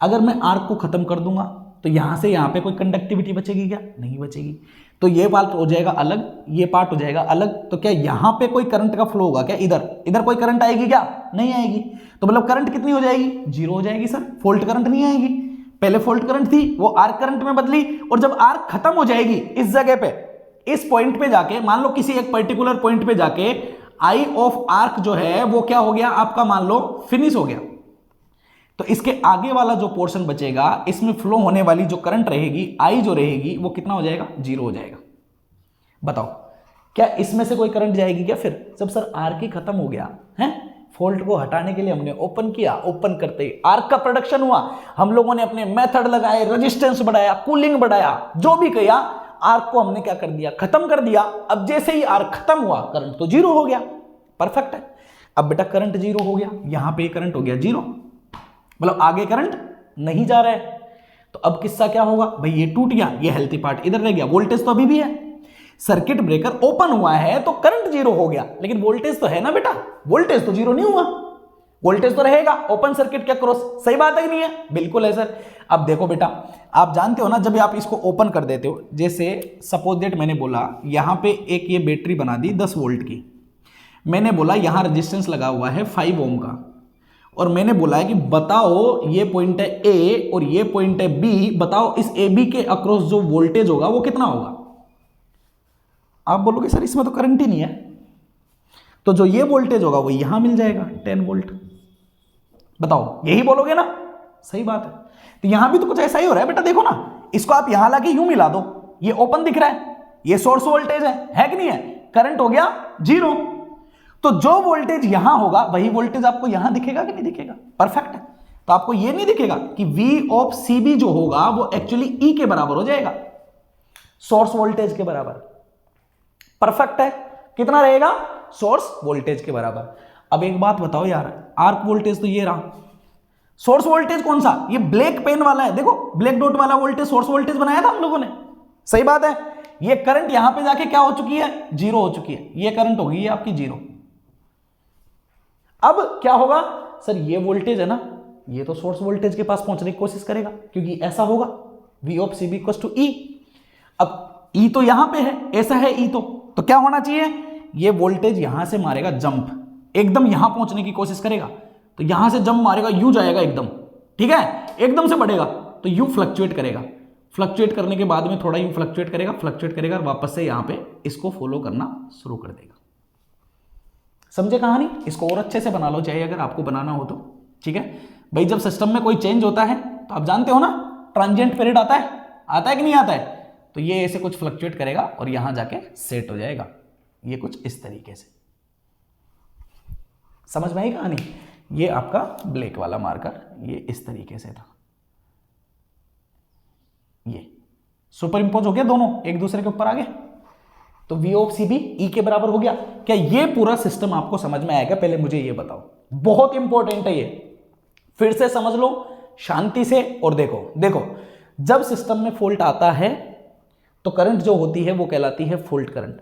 अगर मैं आर्क को खत्म कर दूंगा तो यहां से यहां पे कोई कंडक्टिविटी बचेगी क्या, नहीं बचेगी। तो ये पार्ट हो जाएगा अलग, ये पार्ट हो जाएगा अलग। तो क्या यहां पे कोई करंट का फ्लो होगा क्या, इधर कोई करंट आएगी क्या, नहीं आएगी। तो मतलब करंट कितनी हो जाएगी, जीरो हो जाएगी सर, फॉल्ट करंट नहीं आएगी। पहले फॉल्ट करंट थी, वो आर्क करंट में बदली, और जब आर्क खत्म हो जाएगी इस जगह पे, इस पॉइंट पे जाके, मान लो किसी एक पर्टिकुलर पॉइंट पे जाके आई ऑफ आर्क जो है वो क्या हो गया आपका, मान लो फिनिश हो गया। तो इसके आगे वाला जो पोर्शन बचेगा, इसमें फ्लो होने वाली जो करंट रहेगी, आई जो रहेगी, वो कितना हो जाएगा, जीरो हो जाएगा। बताओ क्या इसमें से कोई करंट जाएगी क्या फिर, जब सर आर्क ही खत्म हो गया है। फॉल्ट को हटाने के लिए हमने ओपन किया, ओपन करते ही आर्क का प्रोडक्शन हुआ, हम लोगों ने अपने मेथड लगाए, रेजिस्टेंस बढ़ाया, कूलिंग बढ़ाया, जो भी किया, आर्क को हमने क्या कर दिया, खत्म कर दिया। अब जैसे ही आर्क खत्म हुआ, करंट तो जीरो हो गया, परफेक्ट है। अब बेटा करंट जीरो हो गया, यहां पे करंट हो गया जीरो, मतलब आगे करंट नहीं जा रहा है। तो अब किस्सा क्या होगा भाई, ये टूट गया, ये हेल्थी पार्ट इधर रह गया, वोल्टेज तो अभी भी है। सर्किट ब्रेकर ओपन हुआ है तो करंट जीरो हो गया, लेकिन वोल्टेज तो है ना बेटा, वोल्टेज तो जीरो नहीं हुआ, वोल्टेज तो रहेगा ओपन सर्किट के अक्रॉस। सही बात है कि नहीं है, बिल्कुल है सर। अब देखो बेटा, आप जानते हो ना, जब आप इसको ओपन कर देते हो, जैसे सपोज दैट मैंने बोला यहां पे एक ये बैटरी बना दी 10 वोल्ट की, मैंने बोला यहां रेजिस्टेंस लगा हुआ है 5 ओम का, और मैंने बोला है कि बताओ ये पॉइंट है ए और ये पॉइंट है बी, बताओ इस ए बी के अक्रॉस जो वोल्टेज होगा वो कितना होगा। आप बोलोगे सर इसमें तो करंट ही नहीं है, तो जो ये वोल्टेज होगा वो यहां मिल जाएगा 10 वोल्ट। बताओ यही बोलोगे ना, सही बात है। तो यहां भी तो कुछ ऐसा ही हो रहा है बेटा, देखो ना, इसको आप यहां लाके यूं मिला दो, ये ओपन दिख रहा है, ये सोर्स वोल्टेज है कि नहीं है, करंट हो गया जीरो। तो जो वोल्टेज यहां होगा वही वोल्टेज आपको यहां दिखेगा कि नहीं दिखेगा, परफेक्ट है। तो आपको यह नहीं दिखेगा कि V ऑफ CB जो होगा वो एक्चुअली E के बराबर हो जाएगा, सोर्स वोल्टेज के बराबर, परफेक्ट है। कितना रहेगा, सोर्स वोल्टेज के बराबर। अब एक बात बताओ यार, आर्क वोल्टेज तो ये रहा, सोर्स वोल्टेज कौन सा, ये ब्लैक पेन वाला है, देखो ब्लैक डॉट वाला वोल्टेज सोर्स वोल्टेज बनाया था हम लोगों ने, सही बात है। ये करंट यहां पे जाके क्या हो चुकी है, जीरो हो चुकी है, ये करंट हो गई है आपकी जीरो। अब क्या होगा सर, ये वोल्टेज है ना, ये तो सोर्स वोल्टेज के पास पहुंचने की कोशिश करेगा, क्योंकि ऐसा होगा V of CB equals to E। अब E तो यहां पे है, ऐसा है E तो क्या होना चाहिए, ये वोल्टेज यहां से मारेगा जंप, एकदम यहां पहुंचने की कोशिश करेगा, तो यहां से जंप मारेगा, यू जाएगा एकदम, ठीक है, एकदम से बढ़ेगा, तो यू फ्लक्चुएट करेगा, फ्लक्चुएट करने के बाद में थोड़ा यू फ्लक्चुएट करेगा, वापस से यहां पे इसको फॉलो करना शुरू कर देगा। समझे कहानी, इसको और अच्छे से बना लो चाहिए अगर आपको बनाना हो तो, ठीक है भाई। जब सिस्टम में कोई चेंज होता है तो आप जानते हो ना, ट्रांजिएंट पीरियड आता है कि नहीं आता है, तो ये ऐसे कुछ फ्लक्चुएट करेगा और यहां जाके सेट हो जाएगा, ये कुछ इस तरीके से। समझ में आई कहानी, ये आपका ब्लैक वाला मार्कर ये इस तरीके से था, ये सुपर इंपोज हो गया, दोनों एक दूसरे के ऊपर आ गए, तो V ऑफ CB E के बराबर हो गया। क्या ये पूरा सिस्टम आपको समझ में आएगा, पहले मुझे ये बताओ, बहुत इंपॉर्टेंट है ये, फिर से समझ लो शांति से। और देखो जब सिस्टम में फॉल्ट आता है तो करंट जो होती है वो कहलाती है फॉल्ट करंट।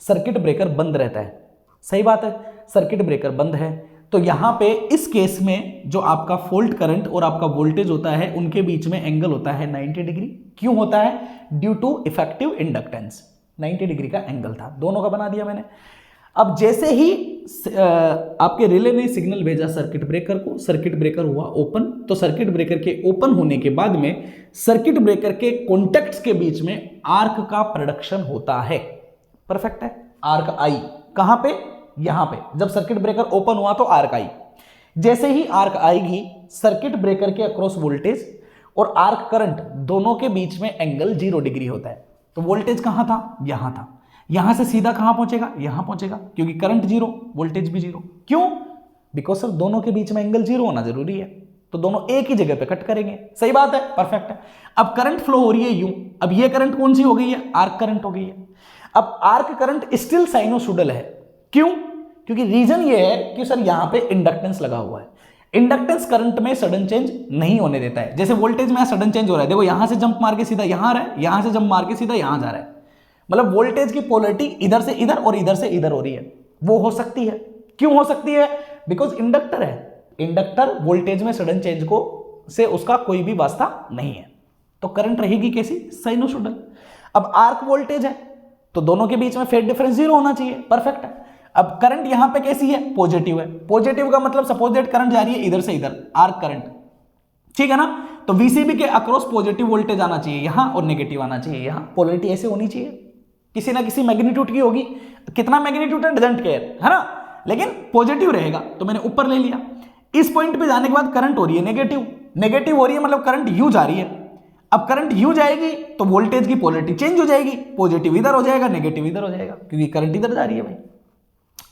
सर्किट ब्रेकर बंद रहता है, सही बात है, सर्किट ब्रेकर बंद है, तो यहां पे इस केस में जो आपका फॉल्ट करंट और आपका वोल्टेज होता है उनके बीच में एंगल होता है 90 डिग्री। क्यों होता है, due to effective inductance, 90 degree का एंगल था, दोनों का बना दिया मैंने। अब जैसे ही आपके रिले ने सिग्नल भेजा सर्किट ब्रेकर को, सर्किट ब्रेकर हुआ ओपन, तो सर्किट ब्रेकर के ओपन होने के बाद में सर्किट ब्रेकर के कॉन्टैक्ट्स के बीच में आर्क का प्रोडक्शन होता है, परफेक्ट है। आर्क आई कहां पे, यहां पे, जब सर्किट ब्रेकर ओपन हुआ तो आर्क आई, जैसे ही आर्क आएगी सर्किट ब्रेकर के अक्रॉस वोल्टेज और आर्क करंट दोनों के बीच में एंगल 0 डिग्री होता है। तो वोल्टेज कहां था, यहां था, यहां से सीधा कहां पहुंचेगा, यहां पहुंचेगा, क्योंकि करंट 0 वोल्टेज भी 0। क्यों, बिकॉज सर दोनों के बीच में एंगल 0 होना जरूरी है, तो दोनों एक ही जगह पे कट करेंगे, सही बात है, परफेक्ट है। अब करंट फ्लो हो रही है यूं, अब ये करंट कौन सी हो गई है, आर्क करंट हो गई है। अब आर्क करंट स्टिल साइनोसॉइडल है, क्यों? क्योंकि रीजन ये है कि सर यहां पे इंडक्टेंस लगा हुआ है। इंडक्टेंस करंट में सडन चेंज नहीं होने देता है। जैसे वोल्टेज में सडन चेंज हो रहा है, देखो यहां से जंप मार के सीधा यहां आ रहा है, यहां से जंप मार के सीधा यहां जा रहा है, मतलब वोल्टेज की पोलैरिटी इधर से इधर और इधर से इधर हो रही है। वो हो सकती है, क्यों हो सकती है? बिकॉज इंडक्टर है, इंडक्टर वोल्टेज में सडन चेंज को से उसका कोई भी वास्ता नहीं है, तो करंट रहेगी कैसी? साइनोसॉइडल। अब आर्क वोल्टेज है तो दोनों के बीच में फेज डिफरेंस 0 होना चाहिए, परफेक्ट है। अब करंट यहां पे कैसी है? पॉजिटिव है। पॉजिटिव का मतलब सपोज दैट करंट जा रही है इधर से इधर, आर्क करंट, ठीक है ना? तो वीसीबी के अक्रॉस पॉजिटिव वोल्टेज आना चाहिए यहां और नेगेटिव आना चाहिए यहां, पोलैरिटी ऐसे होनी चाहिए, किसी ना किसी मैग्नीट्यूड की होगी, कितना मैग्नीट्यूड है डजंट केयर, है ना, लेकिन पॉजिटिव रहेगा, तो मैंने ऊपर ले लिया। इस पॉइंट पे जाने के बाद करंट हो रही है नेगेटिव, नेगेटिव हो रही है मतलब करंट यू जा रही है। अब करंट यू जाएगी तो वोल्टेज की पोलैरिटी चेंज हो जाएगी, पॉजिटिव इधर हो जाएगा, नेगेटिव इधर हो जाएगा, क्योंकि करंट इधर जा रही है भाई,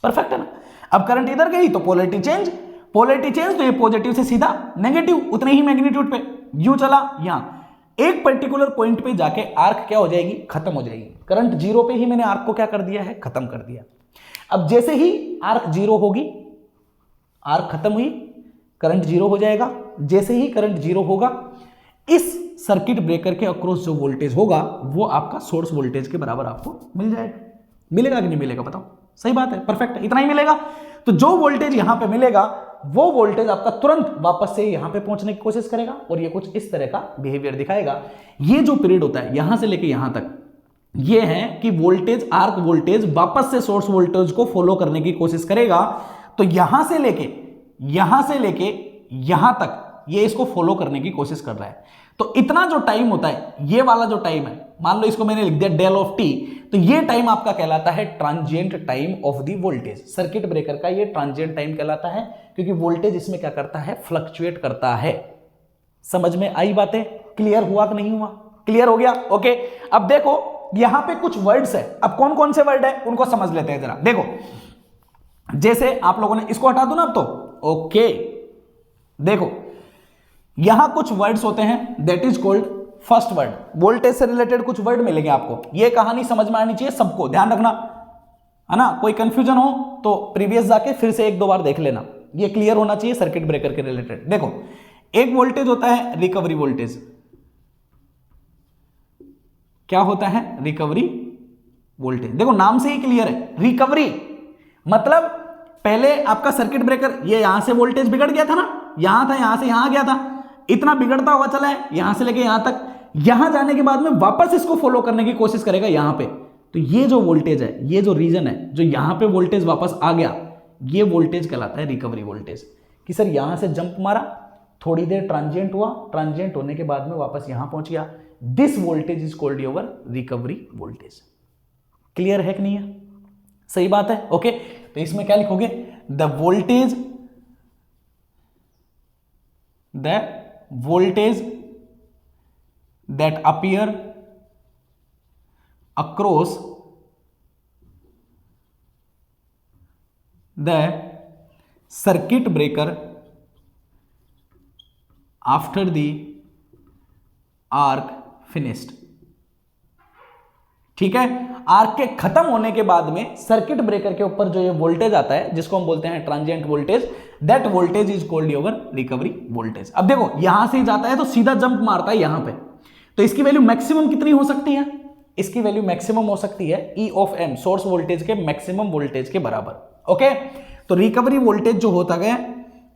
परफेक्ट है ना? अब करंट इधर गई तो पोलैरिटी चेंज, पोलैरिटी चेंज तो ये पॉजिटिव से सीधा नेगेटिव, उतने ही मैग्नीट्यूड पे यू चला यहां, एक पर्टिकुलर पॉइंट पे जाके आर्क क्या हो जाएगी? खत्म हो जाएगी। करंट 0 पे ही मैंने आर्क को क्या कर दिया है? खत्म कर दिया। अब जैसे ही आर्क 0 होगी, आर्क खत्म हुई, करंट 0 हो जाएगा। जैसे ही करंट 0 होगा, इस सर्किट ब्रेकर के अक्रॉस जो वोल्टेज होगा वो आपका सोर्स वोल्टेज के बराबर आपको मिल जाएगा। मिलेगा कि नहीं मिलेगा बताओ? सही बात है, परफेक्ट है, इतना ही मिलेगा। तो जो वोल्टेज यहां पे मिलेगा वो वोल्टेज आपका तुरंत वापस से यहां पे पहुंचने की कोशिश करेगा और ये कुछ इस तरह का बिहेवियर दिखाएगा। ये जो पीरियड होता है यहां से लेके यहां तक, ये है कि वोल्टेज, आर्क वोल्टेज वापस से सोर्स वोल्टेज को फॉलो करने की कोशिश करेगा। तो यहां से लेके यहां तक ये इसको फॉलो करने की कोशिश कर रहा है। तो इतना जो टाइम होता है, ये वाला जो टाइम है, मान लो इसको मैंने लिख दिया डेल ऑफ टी, तो ये टाइम आपका कहलाता है transient time of the voltage. Circuit breaker का ये ट्रांजिएंट टाइम कहलाता है, क्योंकि वोल्टेज इसमें क्या करता है? फ्लक्चुएट करता है। समझ में आई बातें? क्लियर हुआ कि नहीं हुआ? क्लियर हो गया? ओके। अब देखो यहां पे कुछ वर्ड्स है, अब कौन कौन से वर्ड है उनको समझ लेते हैं जरा। देखो जैसे आप लोगों ने इसको हटा दो ना अब तो, ओके। देखो यहां कुछ वर्ड्स होते हैं, that is called first word. Voltage से रिलेटेड कुछ वर्ड मिलेंगे आपको, ये कहानी समझ में आनी चाहिए सबको, ध्यान रखना, है ना? कोई कंफ्यूजन हो तो प्रीवियस जाके फिर से 1-2 बार देख लेना, ये क्लियर होना चाहिए सर्किट ब्रेकर के रिलेटेड। देखो एक वोल्टेज होता है रिकवरी वोल्टेज। क्या होता है? Recovery voltage. देखो नाम से ही क्लियर है, रिकवरी मतलब पहले आपका सर्किट ब्रेकर ये यहां से वोल्टेज बिगड़ गया था ना, यहां था, यहां से यहां गया था, इतना बिगड़ता हुआ चला है यहां से लेके यहां तक, यहां जाने के बाद में वापस इसको फॉलो करने की कोशिश करेगा यहां पे। तो ये जो वोल्टेज है, ये जो रीजन है, जो यहां पे वोल्टेज वापस आ गया, ये वोल्टेज कहलाता है रिकवरी वोल्टेज। कि सर यहां से जंप मारा, थोड़ी देर ट्रांजिएंट हुआ, ट्रांजिएंट होने के बाद में वापस यहां पहुंच गया, this voltage is called your recovery voltage. Clear है कि नहीं है? सही बात है, ओके। तो इसमें क्या लिखोगे? The voltage that appear across the circuit breaker after the arc finished। ठीक है, आर्क के खत्म होने के बाद में सर्किट ब्रेकर के ऊपर जो ये वोल्टेज आता है, जिसको हम बोलते हैं transient voltage, that voltage is called your recovery voltage. अब देखो यहां से जाता है तो सीधा जंप मारता है यहां पे, तो इसकी वैल्यू मैक्सिमम कितनी हो सकती है? इसकी वैल्यू मैक्सिमम हो सकती है E of M, source voltage के मैक्सिमम वोल्टेज के बराबर। ओके, तो रिकवरी वोल्टेज जो होता है,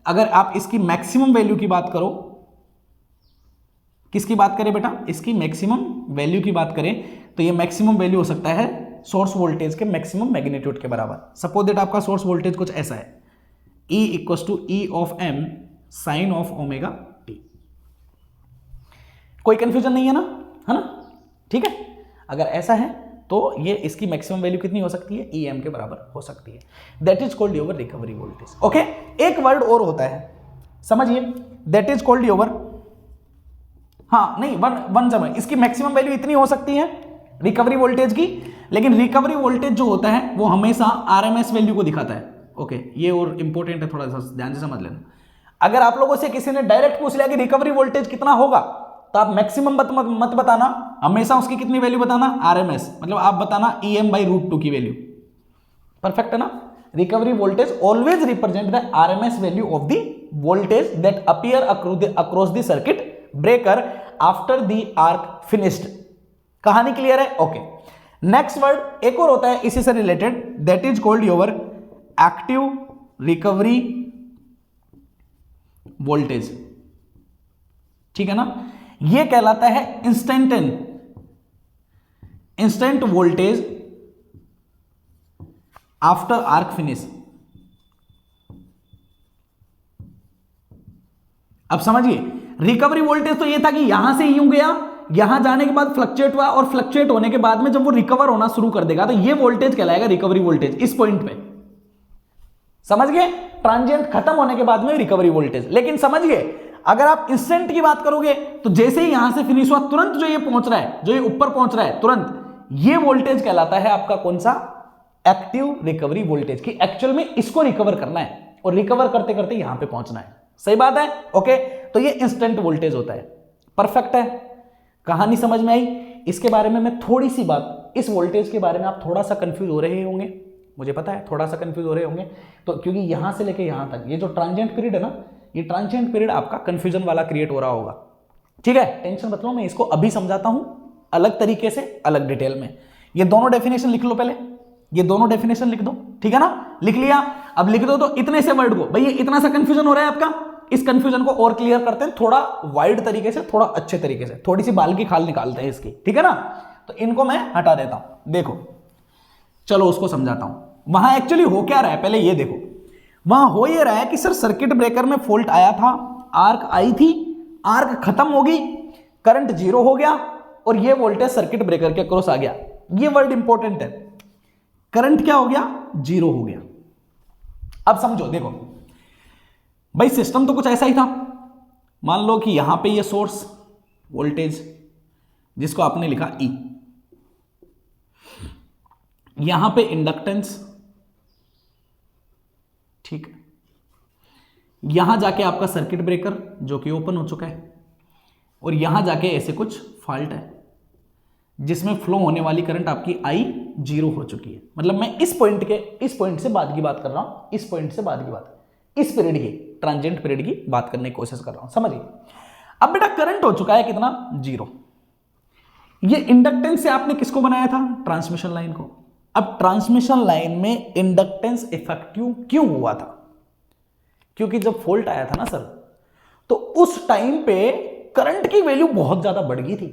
अगर आप इसकी मैक्सिमम वैल्यू की बात करो, किसकी बात करें बेटा? इसकी मैक्सिमम वैल्यू की बात करें तो ये मैक्सिमम वैल्यू हो सकता है सोर्स वोल्टेज के मैक्सिमम मैग्नीट्यूड के बराबर। सपोज दैट आपका सोर्स वोल्टेज कुछ ऐसा है, E equals to E of M sine of omega t. कोई कंफ्यूजन नहीं है ना, है ना? ठीक है, अगर ऐसा है तो ये इसकी मैक्सिमम वैल्यू कितनी हो सकती है? EM के बराबर हो सकती है। That is called your recovery voltage. Okay, एक वर्ड और होता है, समझिए, दैट इज कॉल्ड योर, हाँ नहीं, वन समय, इसकी मैक्सिमम वैल्यू इतनी हो सकती है रिकवरी वोल्टेज की, लेकिन रिकवरी वोल्टेज जो होता है वो हमेशा RMS वैल्यू को दिखाता है। ओके, ये और इंपॉर्टेंट है, थोड़ा सा ध्यान से समझ लेना। अगर आप लोगों से किसी ने डायरेक्ट पूछ लिया कि रिकवरी वोल्टेज कितना होगा, तो आप मैक्सिमम मत बताना, हमेशा उसकी कितनी वैल्यू बताना, आरएमएस, मतलब आप बताना EM/√2 की वैल्यू। परफेक्ट है ना। Recovery voltage always represent the RMS value of the voltage that appear across the circuit breaker after the arc finished. कहानी क्लियर है? ओके। नेक्स्ट वर्ड एक और होता है इसी से related, that is called your active recovery voltage. ठीक है ना। यह कहलाता है instant voltage after arc finish. अब समझिए, रिकवरी वोल्टेज तो यह था कि यहां से यूं गया, यहां जाने के बाद फ्लक्चुएट हुआ, और फ्लक्चुएट होने के बाद में जब वो रिकवर होना शुरू कर देगा तो ये वोल्टेज कहलाएगा रिकवरी वोल्टेज। इस पॉइंट पे समझ गए, ट्रांजिएंट खत्म होने के बाद में रिकवरी वोल्टेज। लेकिन समझिए, अगर आप इंस्टेंट की बात करोगे तो जैसे ही यहां से फिनिश हुआ तुरंत जो ये पहुंच रहा है, जो ये ऊपर पहुंच रहा है तुरंत, ये वोल्टेज कहलाता है आपका कौन सा, एक्टिव रिकवरी वोल्टेज। की एक्चुअल में इसको रिकवर करना है और रिकवर करते करते यहां पे पहुंचना है। सही बात है? ओके। तो ये इंस्टेंट वोल्टेज होता है। परफेक्ट है, कहानी समझ में आई? इसके बारे में मैं थोड़ी सी बात, इस वोल्टेज के बारे में आप थोड़ा सा कंफ्यूज हो रहे होंगे, मुझे पता है थोड़ा सा कंफ्यूज हो रहे होंगे, तो क्योंकि यहां से लेके यहां तक ये जो ट्रांजिएंट पीरियड है ना, ये ट्रांजिएंट पीरियड आपका कंफ्यूजन वाला क्रिएट हो रहा होगा। ठीक है, टेंशन मत लो, मैं इसको अभी समझाता हूं अलग तरीके से, अलग डिटेल में। ये दोनों डेफिनेशन लिख लो, पहले ये दोनों डेफिनेशन लिख दो। ठीक है ना, लिख लिया? अब लिख दो तो इतने से वर्ड को, भाई इतना सा कंफ्यूजन हो रहा है आपका, इस कंफ्यूजन को और क्लियर करते हैं थोड़ा वाइड तरीके से, थोड़ा अच्छे तरीके से, थोड़ी सी बाल की खाल निकालते हैं इसकी। ठीक है ना, तो इनको मैं हटा देता हूं। देखो चलो उसको समझाता हूं। वहां एक्चुअली हो क्या रहा है, पहले ये देखो। वहां हो ये रहा है कि सर सर्किट ब्रेकर में फॉल्ट आया था, आर्क आई थी, आर्क खत्म हो गई, करंट 0 हो गया और ये वोल्टेज सर्किट ब्रेकर के क्रॉस आ गया। ये वर्ड इंपॉर्टेंट है, करंट क्या हो गया, 0 हो गया। अब समझो, देखो भाई सिस्टम तो कुछ ऐसा ही था। मान लो कि यहां पे ये सोर्स वोल्टेज जिसको आपने लिखा E, यहां पे इंडक्टेंस, ठीक है, यहां जाके आपका सर्किट ब्रेकर जो कि ओपन हो चुका है, और यहां जाके ऐसे कुछ फॉल्ट है जिसमें फ्लो होने वाली करंट आपकी I 0 हो चुकी है। मतलब मैं इस पॉइंट से बाद की बात कर रहा हूं, इस पॉइंट से बाद की बात, इस पीरियड की, ट्रांजिएंट पीरियड की बात करने की कोशिश कर रहा हूं, समझिए। अब बेटा करंट हो चुका है कितना, 0। ये इंडक्टेंस से आपने किसको बनाया था, ट्रांसमिशन लाइन को। अब ट्रांसमिशन लाइन में इंडक्टेंस इफेक्टिव क्यों हुआ था, क्योंकि जब फॉल्ट आया था ना सर, तो उस टाइम पे करंट की वैल्यू बहुत ज्यादा बढ़ गई थी,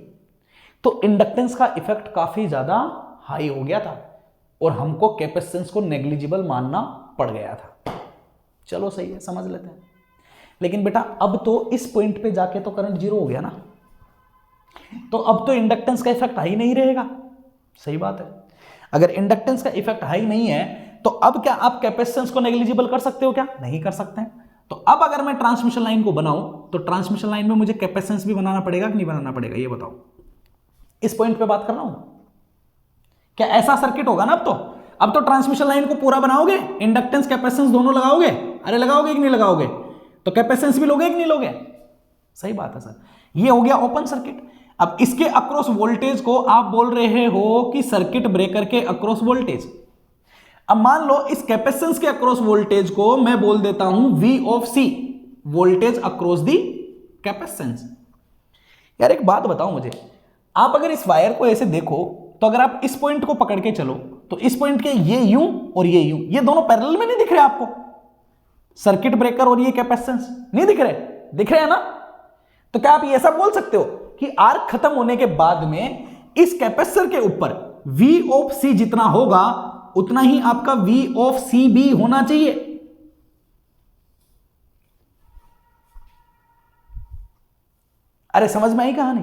तो इंडक्टेंस का इफेक्ट काफी ज्यादा हाई हो गया था और हमको कैपेसिटेंस को नेग्लिजिबल मानना पड़ गया था। चलो सही है, समझ लेते हैं। लेकिन बेटा अब तो इस पॉइंट पे जाके तो करंट 0 हो गया ना, तो अब तो इंडक्टेंस का इफेक्ट हाई नहीं रहेगा। सही बात है, अगर इंडक्टेंस का इफेक्ट हाई नहीं है तो अब क्या आप कैपेसिटेंस को नेग्लिजिबल कर सकते हो क्या, नहीं कर सकते हैं। तो अब अगर मैं ट्रांसमिशन लाइन को बनाऊं तो ट्रांसमिशन लाइन में मुझे कैपेसिटेंस भी बनाना पड़ेगा कि नहीं बनाना पड़ेगा, ये बताओ। इस पॉइंट पे बात कर रहा हूं, क्या ऐसा सर्किट होगा ना अब तो ट्रांसमिशन लाइन को पूरा बनाओगे, इंडक्टेंस कैपेसिटेंस दोनों लगाओगे, अरे लगाओगे कि नहीं लगाओगे, तो कैपेसिटेंस भी लोगे कि नहीं लोगे। सही बात है सर, ये हो गया ओपन सर्किट। अब इसके अक्रॉस वोल्टेज को आप बोल रहे हो कि सर्किट ब्रेकर के अक्रॉस वोल्टेज। अब मान लो इस कैपेसिटेंस के अक्रॉस वोल्टेज को मैं बोल देता हूं V of C, voltage across the capacitance. यार एक बात बताओ मुझे, आप अगर इस वायर को ऐसे देखो तो अगर आप इस पॉइंट को पकड़ के चलो तो इस पॉइंट के ये यूं और ये यूं, ये दोनों पैरेलल में नहीं दिख रहे आपको, सर्किट ब्रेकर और ये कैपेसिटेंस नहीं दिख रहे, दिख रहे हैं ना। तो क्या आप ये ऐसा बोल सकते हो कि आर्क खत्म होने के बाद में इस कैपेसिटर के ऊपर V ऑफ C जितना होगा उतना ही आपका V ऑफ C भी होना चाहिए। अरे समझ में आई कहानी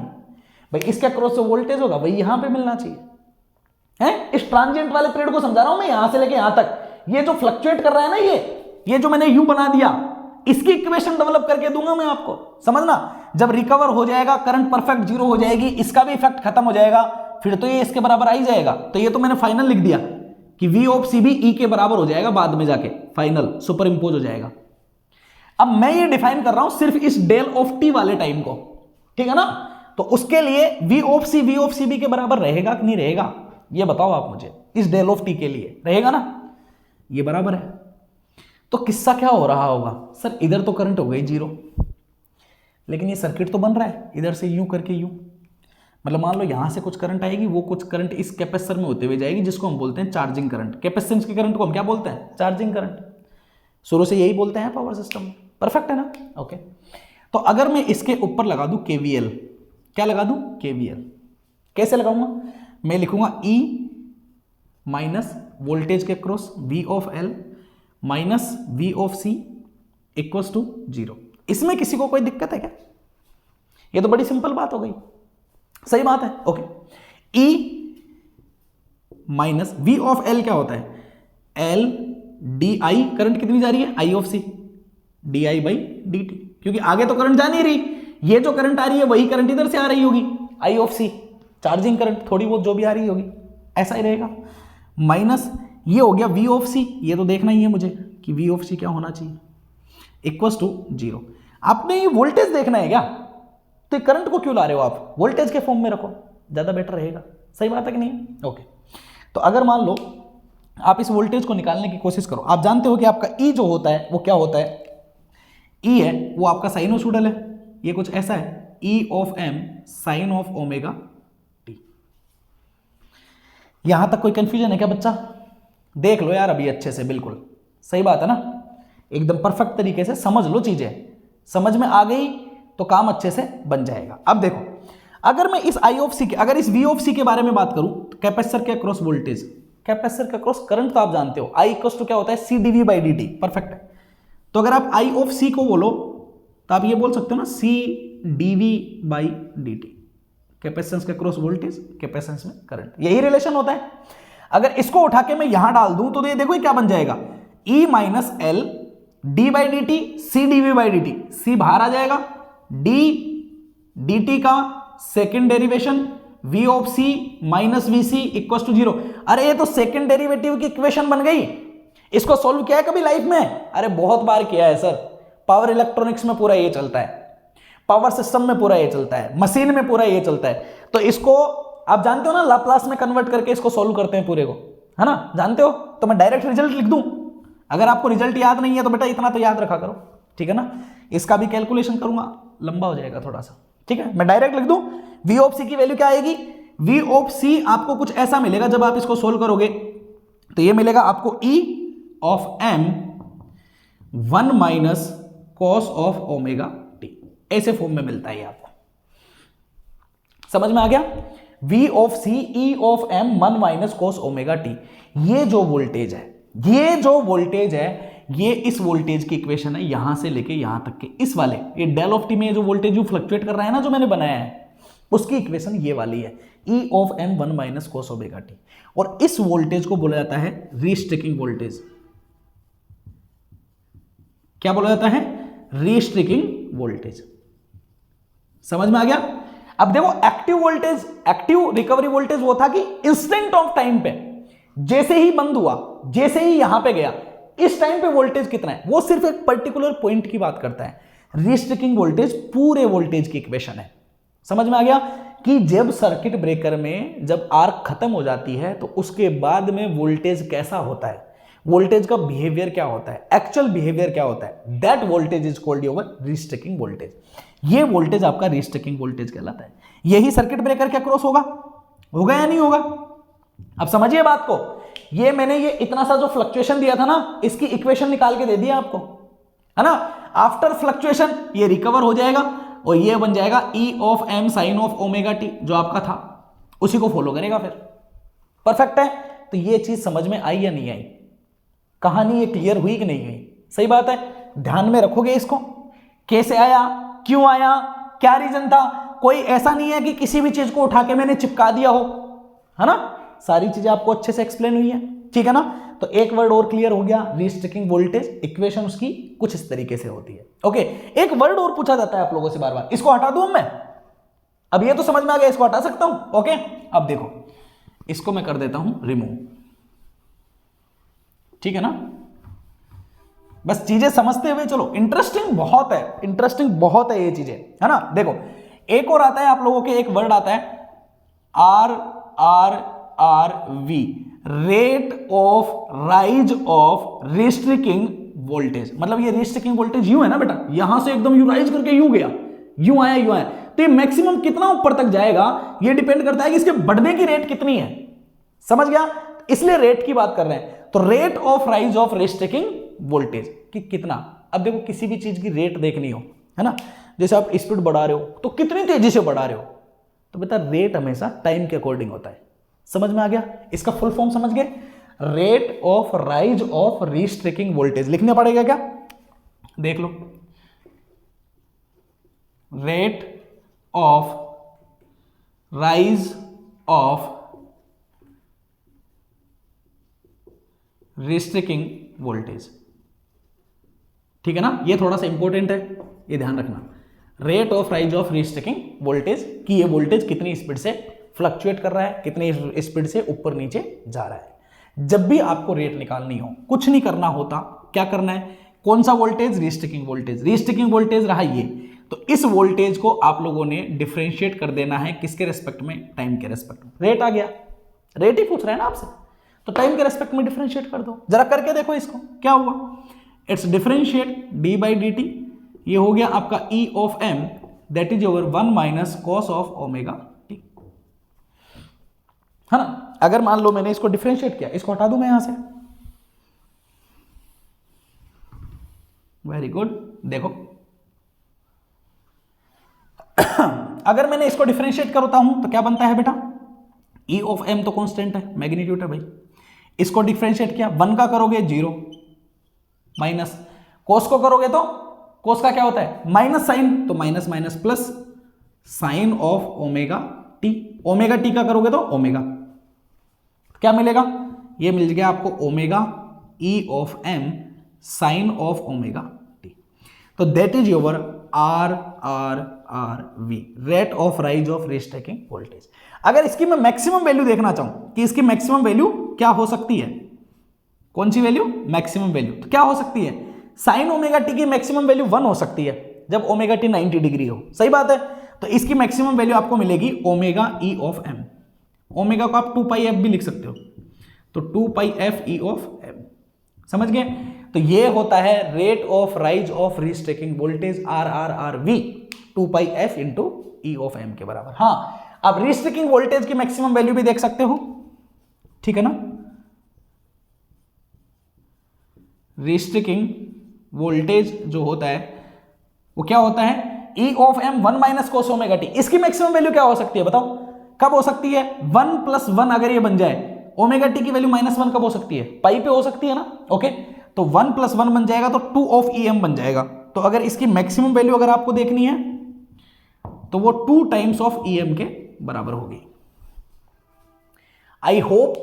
भाई, इसके अक्रॉस जो वोल्टेज होगा वही यहां पे मिलना चाहिए है। इस ट्रांजिएंट वाले पीरियड को समझा रहा हूं मैं, यहां से लेके यहां तक, ये जो फ्लक्चुएट कर रहा है ना, ये जो मैंने यू बना दिया, इसकी इक्वेशन डेवलप करके दूंगा मैं आपको, समझना। जब रिकवर हो जाएगा, करंट परफेक्ट 0 हो जाएगी, इसका भी इफेक्ट खत्म हो जाएगा, फिर तो ये इसके बराबर आ ही जाएगा। तो ये तो मैंने फाइनल लिख दिया कि V ऑफ C भी E के बराबर हो जाएगा, बाद में जाके फाइनल सुपर इंपोज हो जाएगा। अब मैं ये डिफाइन कर रहा हूं सिर्फ इस डेल ऑफ T वाले टाइम को, ठीक है ना। तो उसके लिए V ऑफ सी भी के बराबर रहेगा कि नहीं रहेगा, ये बताओ आप मुझे। इस डेल ऑफ टी के लिए रहेगा ना, ये बराबर है। तो किस्सा क्या हो रहा होगा सर, इधर तो करंट हो गई जीरो, लेकिन ये सर्किट तो बन रहा है इधर से यूं करके यूं, मतलब मान लो यहां से कुछ करंट आएगी, वो कुछ करंट इस कैपेसिटर में होते हुए जाएगी, जिसको हम बोलते हैं चार्जिंग करंट। कैपेसिटेंस के करंट को हम क्या बोलते हैं, चार्जिंग करंट। शुरू से यही बोलते हैं पावर सिस्टम में, परफेक्ट है ना। ओके, तो अगर मैं इसके ऊपर लगा दूं KVL, क्या लगा दूं, KVL। कैसे लगाऊंगा, मैं लिखूंगा E माइनस वोल्टेज के cross V of L minus V of C equals to 0। इसमें किसी को कोई दिक्कत है क्या, ये तो बड़ी सिंपल बात हो गई, सही बात है। Okay, E minus V of L क्या होता है, L DI, करंट कितनी जा रही है, I of C DI by DT, क्योंकि आगे तो करंट जा नहीं रही, ये जो करंट आ रही है वही करंट इधर से आ रही होगी, I of C charging current, थोड़ी बहुत जो भी आ रही होगी, ऐसा ही रहेगा। माइनस ये हो गया V ऑफ C, ये तो देखना ही है मुझे कि V ऑफ C क्या होना चाहिए, इक्वल्स टू 0। आपने ये वोल्टेज देखना है क्या, तो करंट को क्यों ला रहे हो आप, वोल्टेज के फॉर्म में रखो, ज्यादा बेटर रहेगा, सही बात है कि नहीं। ओके, तो अगर मान लो आप इस वोल्टेज को निकालने की कोशिश करो, आप जानते हो कि आपका E जो होता है वो क्या होता है, E है वो आपका साइनोसॉइडल है, ये कुछ ऐसा है, E of M sine of omega t। यहां तक कोई कंफ्यूजन है क्या बच्चा, देख लो यार अभी अच्छे से, बिल्कुल सही बात है ना, एकदम परफेक्ट तरीके से समझ लो, चीजें समझ में आ गई तो काम अच्छे से बन जाएगा। अब देखो, अगर मैं इस I ऑफ C के, अगर इस V ऑफ C के बारे में बात करूं, तो कैपेसिटर के अक्रॉस वोल्टेज, कैपेसिटर के अक्रॉस करंट तो आप जानते हो, I इक्वल्स टू क्या होता है, C dV by dt, perfect है। तो अगर आप I ऑफ C को बोलो तो आप ये बोल सकते हो ना, C dV by dt, capacitance के अक्रॉस वोल्टेज, कैपेसिटेंस में करंट, यही रिलेशन होता है। अगर इसको उठा के मैं यहां डाल दूं तो ये देखो ये क्या बन जाएगा, E minus L D by d t C dV by dt, C बाहर आ जाएगा, D dt का second derivation V of C minus VC equal to 0। अरे ये तो सेकेंड डेरिवेटिव की इक्वेशन बन गई, इसको सॉल्व किया है कभी लाइफ में, अरे बहुत बार किया है सर, पावर इलेक्ट्रॉनिक्स में पूरा ये चलता है, पावर सिस्टम में पूरा ये चलता है, मशीन में पूरा ये चलता है। तो इसको आप जानते हो ना, लाप्लास में कन्वर्ट करके इसको सॉल्व करते हैं पूरे को, है ना, जानते हो। तो मैं डायरेक्ट रिजल्ट लिख दूं, अगर आपको रिजल्ट याद नहीं है तो बेटा इतना तो याद रखा करो, ठीक है ना। इसका भी कैलकुलेशन करूंगा, लंबा हो जाएगा थोड़ा सा, ठीक है। मैं डायरेक्ट लिख दूं, V ऑफ C की वैल्यू क्या आएगी, V ऑफ C आपको कुछ ऐसा मिलेगा जब आप इसको सोल्व करोगे, तो ये मिलेगा आपको E of M 1 minus cos of omega T, ऐसे फॉर्म में मिलता है आपको, समझ में आ गया। V of C E of M 1 minus cos omega T, ये जो वोल्टेज है, ये जो वोल्टेज है, ये इस वोल्टेज की इक्वेशन है, यहां से लेके यहां तक के, इस वाले ये डेल ऑफ टी में जो वोल्टेज जो फ्लक्चुएट कर रहा है ना, जो मैंने बनाया है, उसकी इक्वेशन ये वाली है, E of M 1 minus cos omega T. और इस वोल्टेज को बोला जाता है रीस्ट्रिकिंग वोल्टेज। क्या बोला जाता है, रीस्ट्रिकिंग वोल्टेज, समझ में आ गया। अब देखो, active voltage, active recovery voltage वो था कि इंस्टेंट ऑफ टाइम पे, जैसे ही बंद हुआ, जैसे ही यहां पे गया, इस टाइम पे वोल्टेज कितना है, वो सिर्फ एक पर्टिकुलर पॉइंट की बात करता है। रीस्ट्रिकिंग वोल्टेज पूरे वोल्टेज की इक्वेशन है, समझ में आ गया कि जब सर्किट ब्रेकर में जब आर्क खत्म हो जाती है तो उसके बाद में वोल्टेज कैसा होता है, वोल्टेज का बिहेवियर क्या होता है, एक्चुअल बिहेवियर क्या होता है, that voltage is called your restriking voltage. ये वोल्टेज आपका रीस्ट्रिकिंग वोल्टेज कहलाता है। यही सर्किट ब्रेकर क्या क्रॉस होगा या नहीं होगा, अब समझिए बात को। ये मैंने ये इतना सा जो फ्लक्चुएशन दिया था ना, इसकी इक्वेशन निकाल के दे दिया आपको, है ना। आफ्टर फ्लक्चुएशन ये रिकवर हो जाएगा और ये बन जाएगा E of M sine of omega t, जो आपका था उसी को फॉलो करेगा फिर, परफेक्ट है। तो ये चीज समझ में आई या नहीं आई, कहानी ये क्लियर हुई कि नहीं हुई, सही बात है। ध्यान में रखोगे इसको, कैसे आया, क्यों आया, क्या रीजन था। कोई ऐसा नहीं है कि किसी भी चीज को उठा के मैंने चिपका दिया हो, है ना, सारी चीजें आपको अच्छे से एक्सप्लेन हुई है, ठीक है ना। तो एक वर्ड और क्लियर हो गया, रीस्ट्रिकिंग वोल्टेज इक्वेशन उसकी कुछ इस तरीके से होती है। ओके, एक वर्ड और पूछा जाता है आप लोगों से बार बार, इसको हटा दूं मैं, अब ये तो समझ में आ गया, इसको हटा सकता हूं। ओके, अब देखो इसको मैं कर देता हूं रिमूव, ठीक है ना। बस चीजें समझते हुए चलो, इंटरेस्टिंग बहुत है, इंटरेस्टिंग बहुत है ये चीजें, है ना। देखो एक और आता है आप लोगों के, एक वर्ड आता है R R R V, rate of rise of restricting voltage. मतलब ये रिस्ट्रिक्टिंग वोल्टेज यूं है ना बेटा, यहां से एकदम यूं राइज करके यूं गया, यूं आया यूं आया, तो ये मैक्सिमम कितना ऊपर तक जाएगा ये डिपेंड करता है कि इसके बढ़ने की रेट कितनी है। समझ गया? इसलिए रेट की बात कर रहे हैं। तो rate of rise of restricting voltage कि कितना। अब देखो किसी भी चीज की रेट देखनी हो, है ना, जैसे आप स्पीड बढ़ा रहे हो तो कितनी तेजी से बढ़ा रहे हो, तो बेटा रेट हमेशा टाइम के अकॉर्डिंग होता है। समझ में आ गया? इसका फुल फॉर्म समझ गए? Rate of rise of restricting voltage लिखना पड़ेगा क्या? देख लो, rate of rise of restricting voltage. ठीक है ना, ये थोड़ा सा इंपॉर्टेंट है, ये ध्यान रखना। Rate of rise of restricting voltage कि ये वोल्टेज कितनी स्पीड से फ्लक्चुएट कर रहा है, कितनी स्पीड से ऊपर नीचे जा रहा है। जब भी आपको रेट निकालनी हो, कुछ नहीं करना होता, क्या करना है, कौन सा voltage, restriking voltage, restriking voltage रहा ये, तो इस वोल्टेज को आप लोगों ने डिफरेंशिएट कर देना है किसके रेस्पेक्ट में, टाइम के रेस्पेक्ट में। रेट आ गया, रेट ही पूछ रहे हैं ना आपसे, तो टाइम के रेस्पेक्ट में डिफरेंशिएट कर दो। जरा करके देखो इसको क्या हुआ। It's differentiate d by d t, ये हो गया आपका E of M that is over 1 minus cos of omega t, है ना। अगर मान लो मैंने इसको डिफरेंशिएट किया, इसको हटा दूं मैं यहां से, वेरी गुड। देखो अगर मैंने इसको डिफरेंशिएट करता हूं तो क्या बनता है बेटा, ई ऑफ एम तो कांस्टेंट है, मैग्नीट्यूड है भाई। इसको डिफरेंशिएट किया, 1 का करोगे 0 माइनस, कोस को करोगे तो कोस का क्या होता है माइनस साइन, तो minus minus plus sign of omega T, omega T का करोगे तो ओमेगा, क्या मिलेगा, ये मिल गया आपको omega E of M sine of omega T. तो that is your R R R V, rate of rise of restricting voltage. अगर इसकी मैं मैक्सिमम वैल्यू देखना चाहूं कि इसकी मैक्सिमम वैल्यू क्या हो सकती है, कौन सी वैल्यू, मैक्सिमम वैल्यू, तो क्या हो सकती है, साइन ओमेगा टी की मैक्सिमम वैल्यू 1 हो सकती है जब ओमेगा टी 90 डिग्री हो, सही बात है। तो इसकी मैक्सिमम वैल्यू आपको मिलेगी omega E of M, omega को आप 2 पाई एफ भी लिख सकते हो, तो 2 pi f E of M, समझ गए। तो ये होता है rate of rise of restricting voltage R R R V, 2 pi f into E of M के बराबर। हाँ, अब रिस्ट्रिक्टिंग वोल्टेज की मैक्सिमम वैल्यू भी देख सकते हो, ठीक है ना। रिस्ट्रिक्टिंग वोल्टेज जो होता है वो क्या होता है, E of M 1 minus cos omega t. इसकी मैक्सिमम वैल्यू क्या हो सकती है बताओ, कब हो सकती है, 1 प्लस 1 अगर ये बन जाए, ओमेगा टी की वैल्यू -1 कब हो सकती है, पाई पे हो सकती है ना, ओके। तो 1 प्लस 1 बन जाएगा तो 2 ऑफ ई एम बन जाएगा। तो अगर इसकी मैक्सिमम वैल्यू अगर आपको देखनी है तो वो 2 टाइम्स ऑफ ई एम के बराबर होगी। आई होप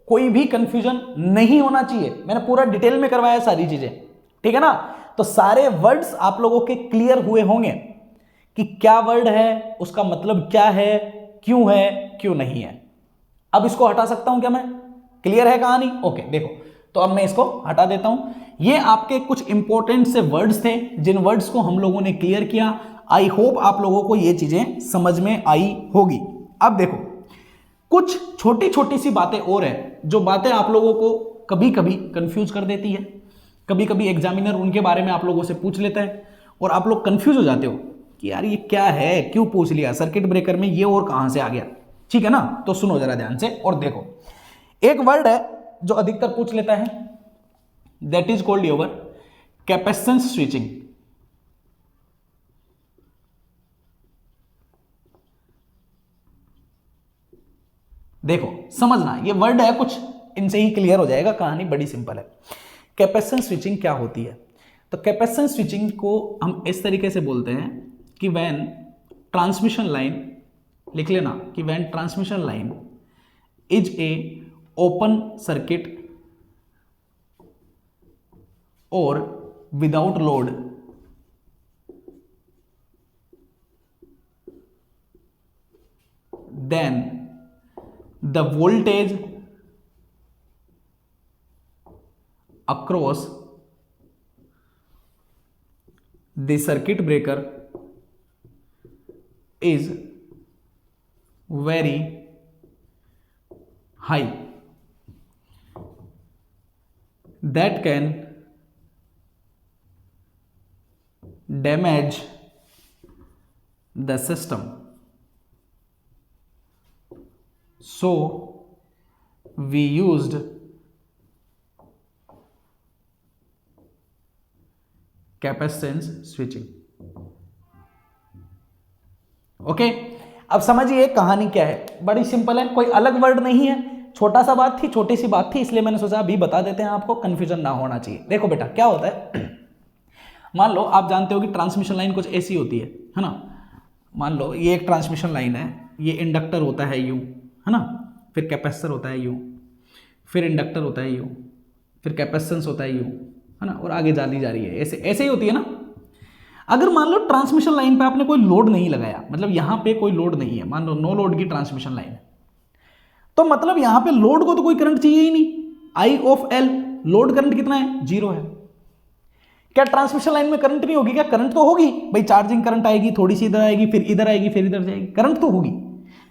कोई भी कंफ्यूजन नहीं होना चाहिए, मैंने पूरा डिटेल में करवाया सारी चीजें, ठीक है ना। तो सारे वर्ड्स आप लोगों के क्लियर हुए होंगे कि क्या वर्ड है, उसका मतलब क्या है, क्यों नहीं है। अब इसको हटा सकता हूं क्या मैं, क्लियर है कहानी, ओके। देखो तो अब मैं इसको हटा देता हूं। ये आपके कुछ इंपॉर्टेंट से वर्ड्स थे जिन वर्ड्स को हम लोगों ने क्लियर किया। आई होप आप लोगों को ये चीजें समझ में आई होगी। अब देखो कुछ छोटी छोटी सी बातें और है जो बातें आप लोगों को कभी कभी कंफ्यूज कर देती है, कभी कभी एग्जामिनर उनके बारे में आप लोगों से पूछ लेता है और आप लोग कंफ्यूज हो जाते हो कि यार ये क्या है, क्यों पूछ लिया, सर्किट ब्रेकर में ये और कहां से आ गया, ठीक है ना। तो सुनो जरा ध्यान से और देखो, एक वर्ड है जो अधिकतर पूछ लेता है, that is called your capacitance switching. देखो समझना, ये वर्ड है कुछ, इनसे ही क्लियर हो जाएगा, कहानी बड़ी सिंपल है। कैपेसिटेंस स्विचिंग क्या होती है, तो कैपेसिटेंस स्विचिंग को हम इस तरीके से बोलते हैं कि व्हेन ट्रांसमिशन लाइन, लिख लेना कि when transmission line is a open circuit और without load then the voltage across the circuit breaker is very high that can damage the system, so we used capacitance switching. Okay, अब समझिए कहानी क्या है, बड़ी सिंपल है, कोई अलग वर्ड नहीं है, छोटा सा बात थी, छोटी सी बात थी, इसलिए मैंने सोचा अभी बता देते हैं आपको, कंफ्यूजन ना होना चाहिए। देखो बेटा क्या होता है, मान लो आप जानते हो कि ट्रांसमिशन लाइन कुछ ऐसी होती है ना, मान लो ये एक ट्रांसमिशन लाइन है, ये इंडक्टर होता है यूं, है ना, फिर कैपेसिटर होता है यूं, फिर इंडक्टर होता है यूं, फिर कैपेसिटेंस होता है यूं, है ना, और आगे जानी जा रही है, ऐसे ऐसे ही होती है ना। अगर मान लो ट्रांसमिशन लाइन पे आपने कोई लोड नहीं लगाया, मतलब यहां पे कोई लोड नहीं है, मान लो नो लोड की ट्रांसमिशन लाइन है, तो मतलब यहां पे लोड को तो कोई करंट चाहिए ही नहीं, आई ऑफ एल, लोड करंट कितना है, 0 है। क्या ट्रांसमिशन लाइन में करंट नहीं होगी क्या, करंट तो होगी भाई, चार्जिंग करंट आएगी, थोड़ी सी इधर आएगी, फिर इधर आएगी, फिर इधर जाएगी, करंट तो होगी,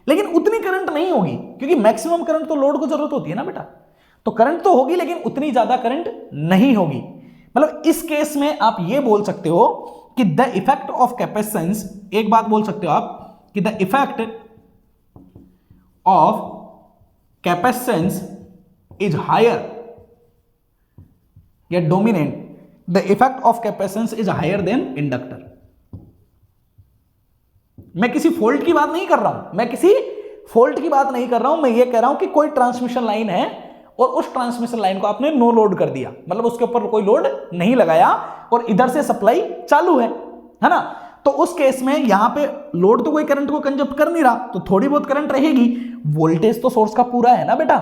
लेकिन उतनी करंट नहीं होगी, क्योंकि मैक्सिमम करंट तो लोड को जरूरत होती है ना बेटा, तो करंट तो होगी लेकिन उतनी ज्यादा करंट नहीं होगी। मतलब इस केस में आप ये बोल सकते हो कि द इफेक्ट ऑफ कैपेसिटेंस, एक बात बोल सकते हो आप कि the effect of capacitance is higher या dominant, the effect of capacitance is higher than inductor. मैं किसी फॉल्ट की बात नहीं कर रहा हूं, मैं किसी फॉल्ट की बात नहीं कर रहा हूं, मैं ये कह रहा हूं कि कोई ट्रांसमिशन लाइन है और उस ट्रांसमिशन लाइन को आपने नो लोड कर दिया, मतलब उसके ऊपर कोई लोड नहीं लगाया और इधर से सप्लाई चालू है ना, तो उस केस में यहां पे लोड तो कोई करंट को कंजप्ट कर नहीं रहा, तो थोड़ी बहुत करंट रहेगी, वोल्टेज तो सोर्स का पूरा है ना बेटा,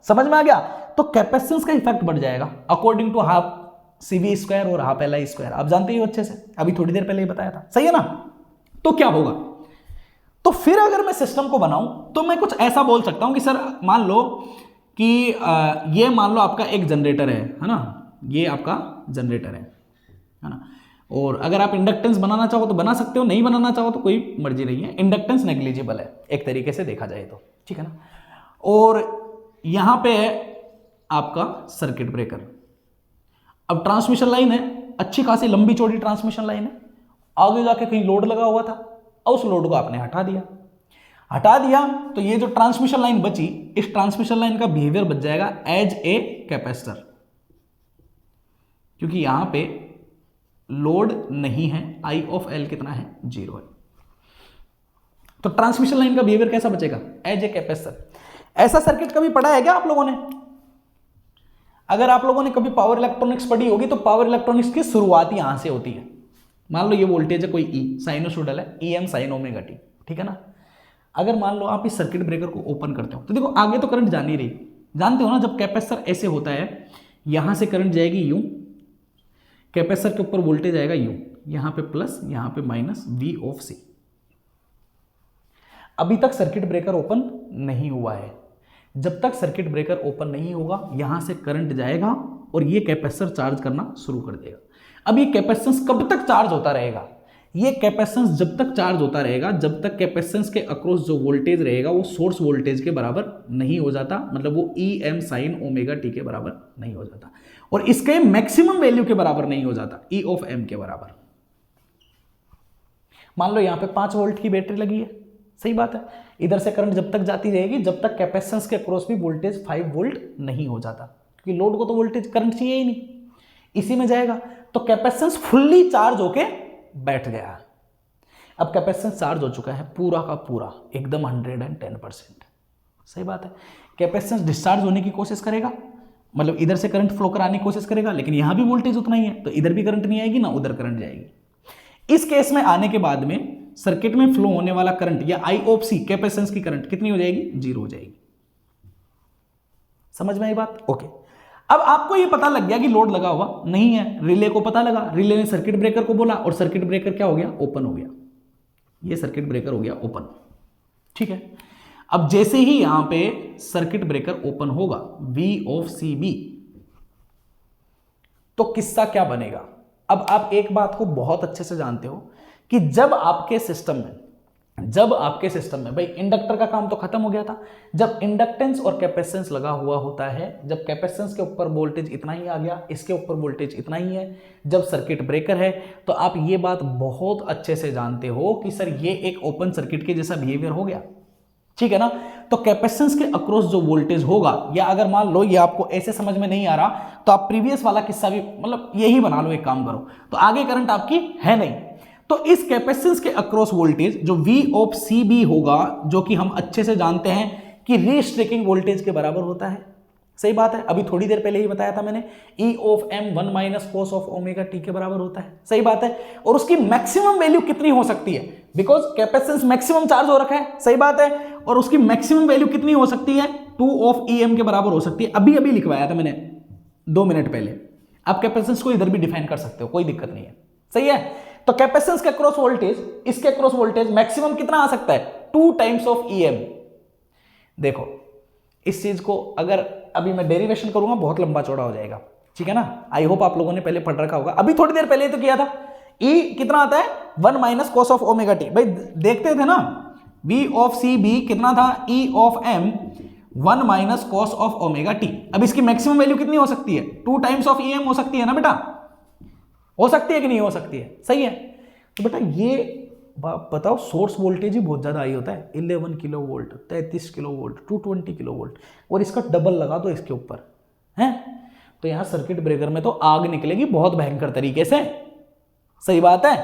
समझ में आ गया, तो कैपेसिटेंस का इफेक्ट बढ़ जाएगा according to half CV square और हाफ LI स्क्वायर, आप जानते ही हो अच्छे से, अभी थोड़ी देर पहले ही बताया था, सही है ना। तो क्या होगा, तो फिर अगर मैं सिस्टम को बनाऊं तो मैं कुछ ऐसा बोल सकता हूं कि सर मान लो कि ये मान लो आपका एक जनरेटर है ना, ये आपका जनरेटर है ना, और अगर आप इंडक्टेंस बनाना चाहो तो बना सकते हो, नहीं बनाना चाहो तो कोई मर्जी नहीं है, इंडक्टेंस नेग्लिजिबल है एक तरीके से देखा जाए तो, ठीक है ना। और यहां पे है आपका सर्किट ब्रेकर, अब ट्रांसमिशन लाइन है, अच्छी खासी लंबी चौड़ी ट्रांसमिशन लाइन है, आगे जाके कहीं लोड लगा हुआ था और उस लोड को आपने हटा दिया, तो ये जो ट्रांसमिशन लाइन बची, इस ट्रांसमिशन लाइन का बिहेवियर बच जाएगा एज ए कैपेसिटर, क्योंकि यहां पे लोड नहीं है, आई ऑफ एल कितना है, 0 है, तो ट्रांसमिशन लाइन का बिहेवियर कैसा बचेगा, एज ए कैपेसिटर। ऐसा सर्किट कभी पढ़ा है क्या आप लोगों ने, अगर आप लोगों ने कभी पावर इलेक्ट्रॉनिक्स पढ़ी होगी तो पावर इलेक्ट्रॉनिक्स की शुरुआत यहां से होती है। मान लो ये वोल्टेज है कोई E, साइनोसॉइडल है, EM साइन ओमेगा टी, ठीक है ना। अगर मान लो आप इस सर्किट ब्रेकर को ओपन करते हो तो देखो आगे तो करंट जा नहीं रही, जानते हो ना, जब कैपेसिटर ऐसे होता है, यहां से करंट जाएगी यूं, कैपेसिटर के ऊपर वोल्टेज आएगा यूं, यहां पे प्लस यहां पे माइनस, V ऑफ C। अभी तक सर्किट ब्रेकर ओपन नहीं हुआ है, जब तक सर्किट ब्रेकर ओपन नहीं होगा यहां से करंट जाएगा और ये कैपेसिटर चार्ज करना शुरू कर देगा। अब ये कैपेसिटेंस कब तक चार्ज होता रहेगा, ये कैपेसिटेंस जब तक चार्ज होता रहेगा जब तक कैपेसिटेंस के अक्रॉस जो वोल्टेज रहेगा वो सोर्स वोल्टेज के बराबर नहीं हो जाता, मतलब वो EM साइन ओमेगा टी के बराबर नहीं हो जाता, और इसके मैक्सिमम वैल्यू के बराबर नहीं हो जाता, E ऑफ M के बराबर। मान लो यहां पे 5 वोल्ट की बैटरी लगी है, सही बात है, इधर से करंट जब तक जाती रहेगी जब तक कैपेसिटेंस के अक्रॉस भी वोल्टेज 5 वोल्ट नहीं हो जाता, क्योंकि लोड को तो वोल्टेज करंट चाहिए ही नहीं, इसी में जाएगा, तो कैपेसिटेंस फुल्ली चार्ज होके बैठ गया। अब कैपेसिटेंस चार्ज हो चुका है पूरा का पूरा एकदम 110%, सही बात है। कैपेसिटेंस डिस्चार्ज होने की कोशिश करेगा, मतलब इधर से करंट फ्लो कराने की कोशिश करेगा, लेकिन यहां भी वोल्टेज उतना ही है, तो इधर भी करंट नहीं आएगी ना उधर करंट जाएगी। इस केस में आने के बाद में सर्किट में फ्लो होने वाला करंट या आई ऑफ सी, कैपेसिटेंस की करंट कितनी हो जाएगी, 0 हो जाएगी। समझ में आई बात, ओके। अब आपको ये पता लग गया कि लोड लगा हुआ नहीं है, रिले को पता लगा, रिले ने सर्किट ब्रेकर को बोला और सर्किट ब्रेकर क्या हो गया, ओपन हो गया, ये सर्किट ब्रेकर हो गया ओपन, ठीक है। अब जैसे ही यहां पे सर्किट ब्रेकर ओपन होगा V ऑफ CB, तो किस्सा क्या बनेगा। अब आप एक बात को बहुत अच्छे से जानते हो कि जब आपके सिस्टम में जब आपके सिस्टम में भाई इंडक्टर का काम तो खत्म हो गया था, जब इंडक्टेंस और कैपेसिटेंस लगा हुआ होता है, जब कैपेसिटेंस के ऊपर वोल्टेज इतना ही आ गया, इसके ऊपर वोल्टेज इतना ही है, जब सर्किट ब्रेकर है, तो आप ये बात बहुत अच्छे से जानते हो कि सर ये एक ओपन सर्किट के जैसा बिहेवियर हो गया, ठीक है ना। तो कैपेसिटेंस के अक्रॉस जो वोल्टेज होगा, या अगर मान लो ये आपको ऐसे समझ में नहीं आ रहा तो आप प्रीवियस वाला किस्सा भी मतलब यही बना लो, एक काम करो, तो आगे करंट आपकी है नहीं, तो इस कैपेसिटेंस के अक्रॉस वोल्टेज जो V ऑफ CB होगा, जो कि हम अच्छे से जानते हैं कि रीस्ट्रेकिंग वोल्टेज के बराबर होता है। सही बात है, अभी थोड़ी देर पहले ही बताया था मैंने, E of M 1 minus cos of omega t के बराबर होता है। सही बात है, और उसकी मैक्सिमम वैल्यू कितनी हो सकती है, बिकॉज कैपेसिटेंस मैक्सिमम चार्ज हो रखा है। सही बात है, और उसकी मैक्सिमम वैल्यू कितनी हो सकती है, 2 ऑफ EM के बराबर हो सकती है। अभी अभी लिखवाया था मैंने 2 मिनट पहले। आप कैपेसिटेंस को इधर भी डिफाइन कर सकते हो, कोई दिक्कत नहीं है। सही है, तो कैपेसिटेंस के क्रॉस वोल्टेज, इसके क्रॉस वोल्टेज मैक्सिमम कितना आ सकता है, 2 टाइम्स ऑफ EM। देखो इस चीज को अगर अभी मैं डेरिवेशन करूंगा बहुत लंबा चौड़ा हो जाएगा, ठीक है ना। आई होप आप लोगों ने पहले पढ़ रखा होगा, अभी थोड़ी देर पहले तो किया था। E कितना आता है, 1 minus cos of omega t। भाई देखते थे ना, V ऑफ CB कितना था, E of M 1 minus cos of omega t। अब इसकी मैक्सिमम वैल्यू कितनी हो सकती है, 2 टाइम्स ऑफ EM हो सकती है ना बेटा, हो सकती है कि नहीं हो सकती है। सही है, तो बेटा ये बताओ, सोर्स वोल्टेज ही बहुत ज्यादा हाई होता है, 11 kilo volt, 33 kilo volt, 220 kilo volt, और इसका डबल लगा दो इसके ऊपर है, तो यहां सर्किट ब्रेकर में तो आग निकलेगी बहुत भयंकर तरीके से। सही बात है,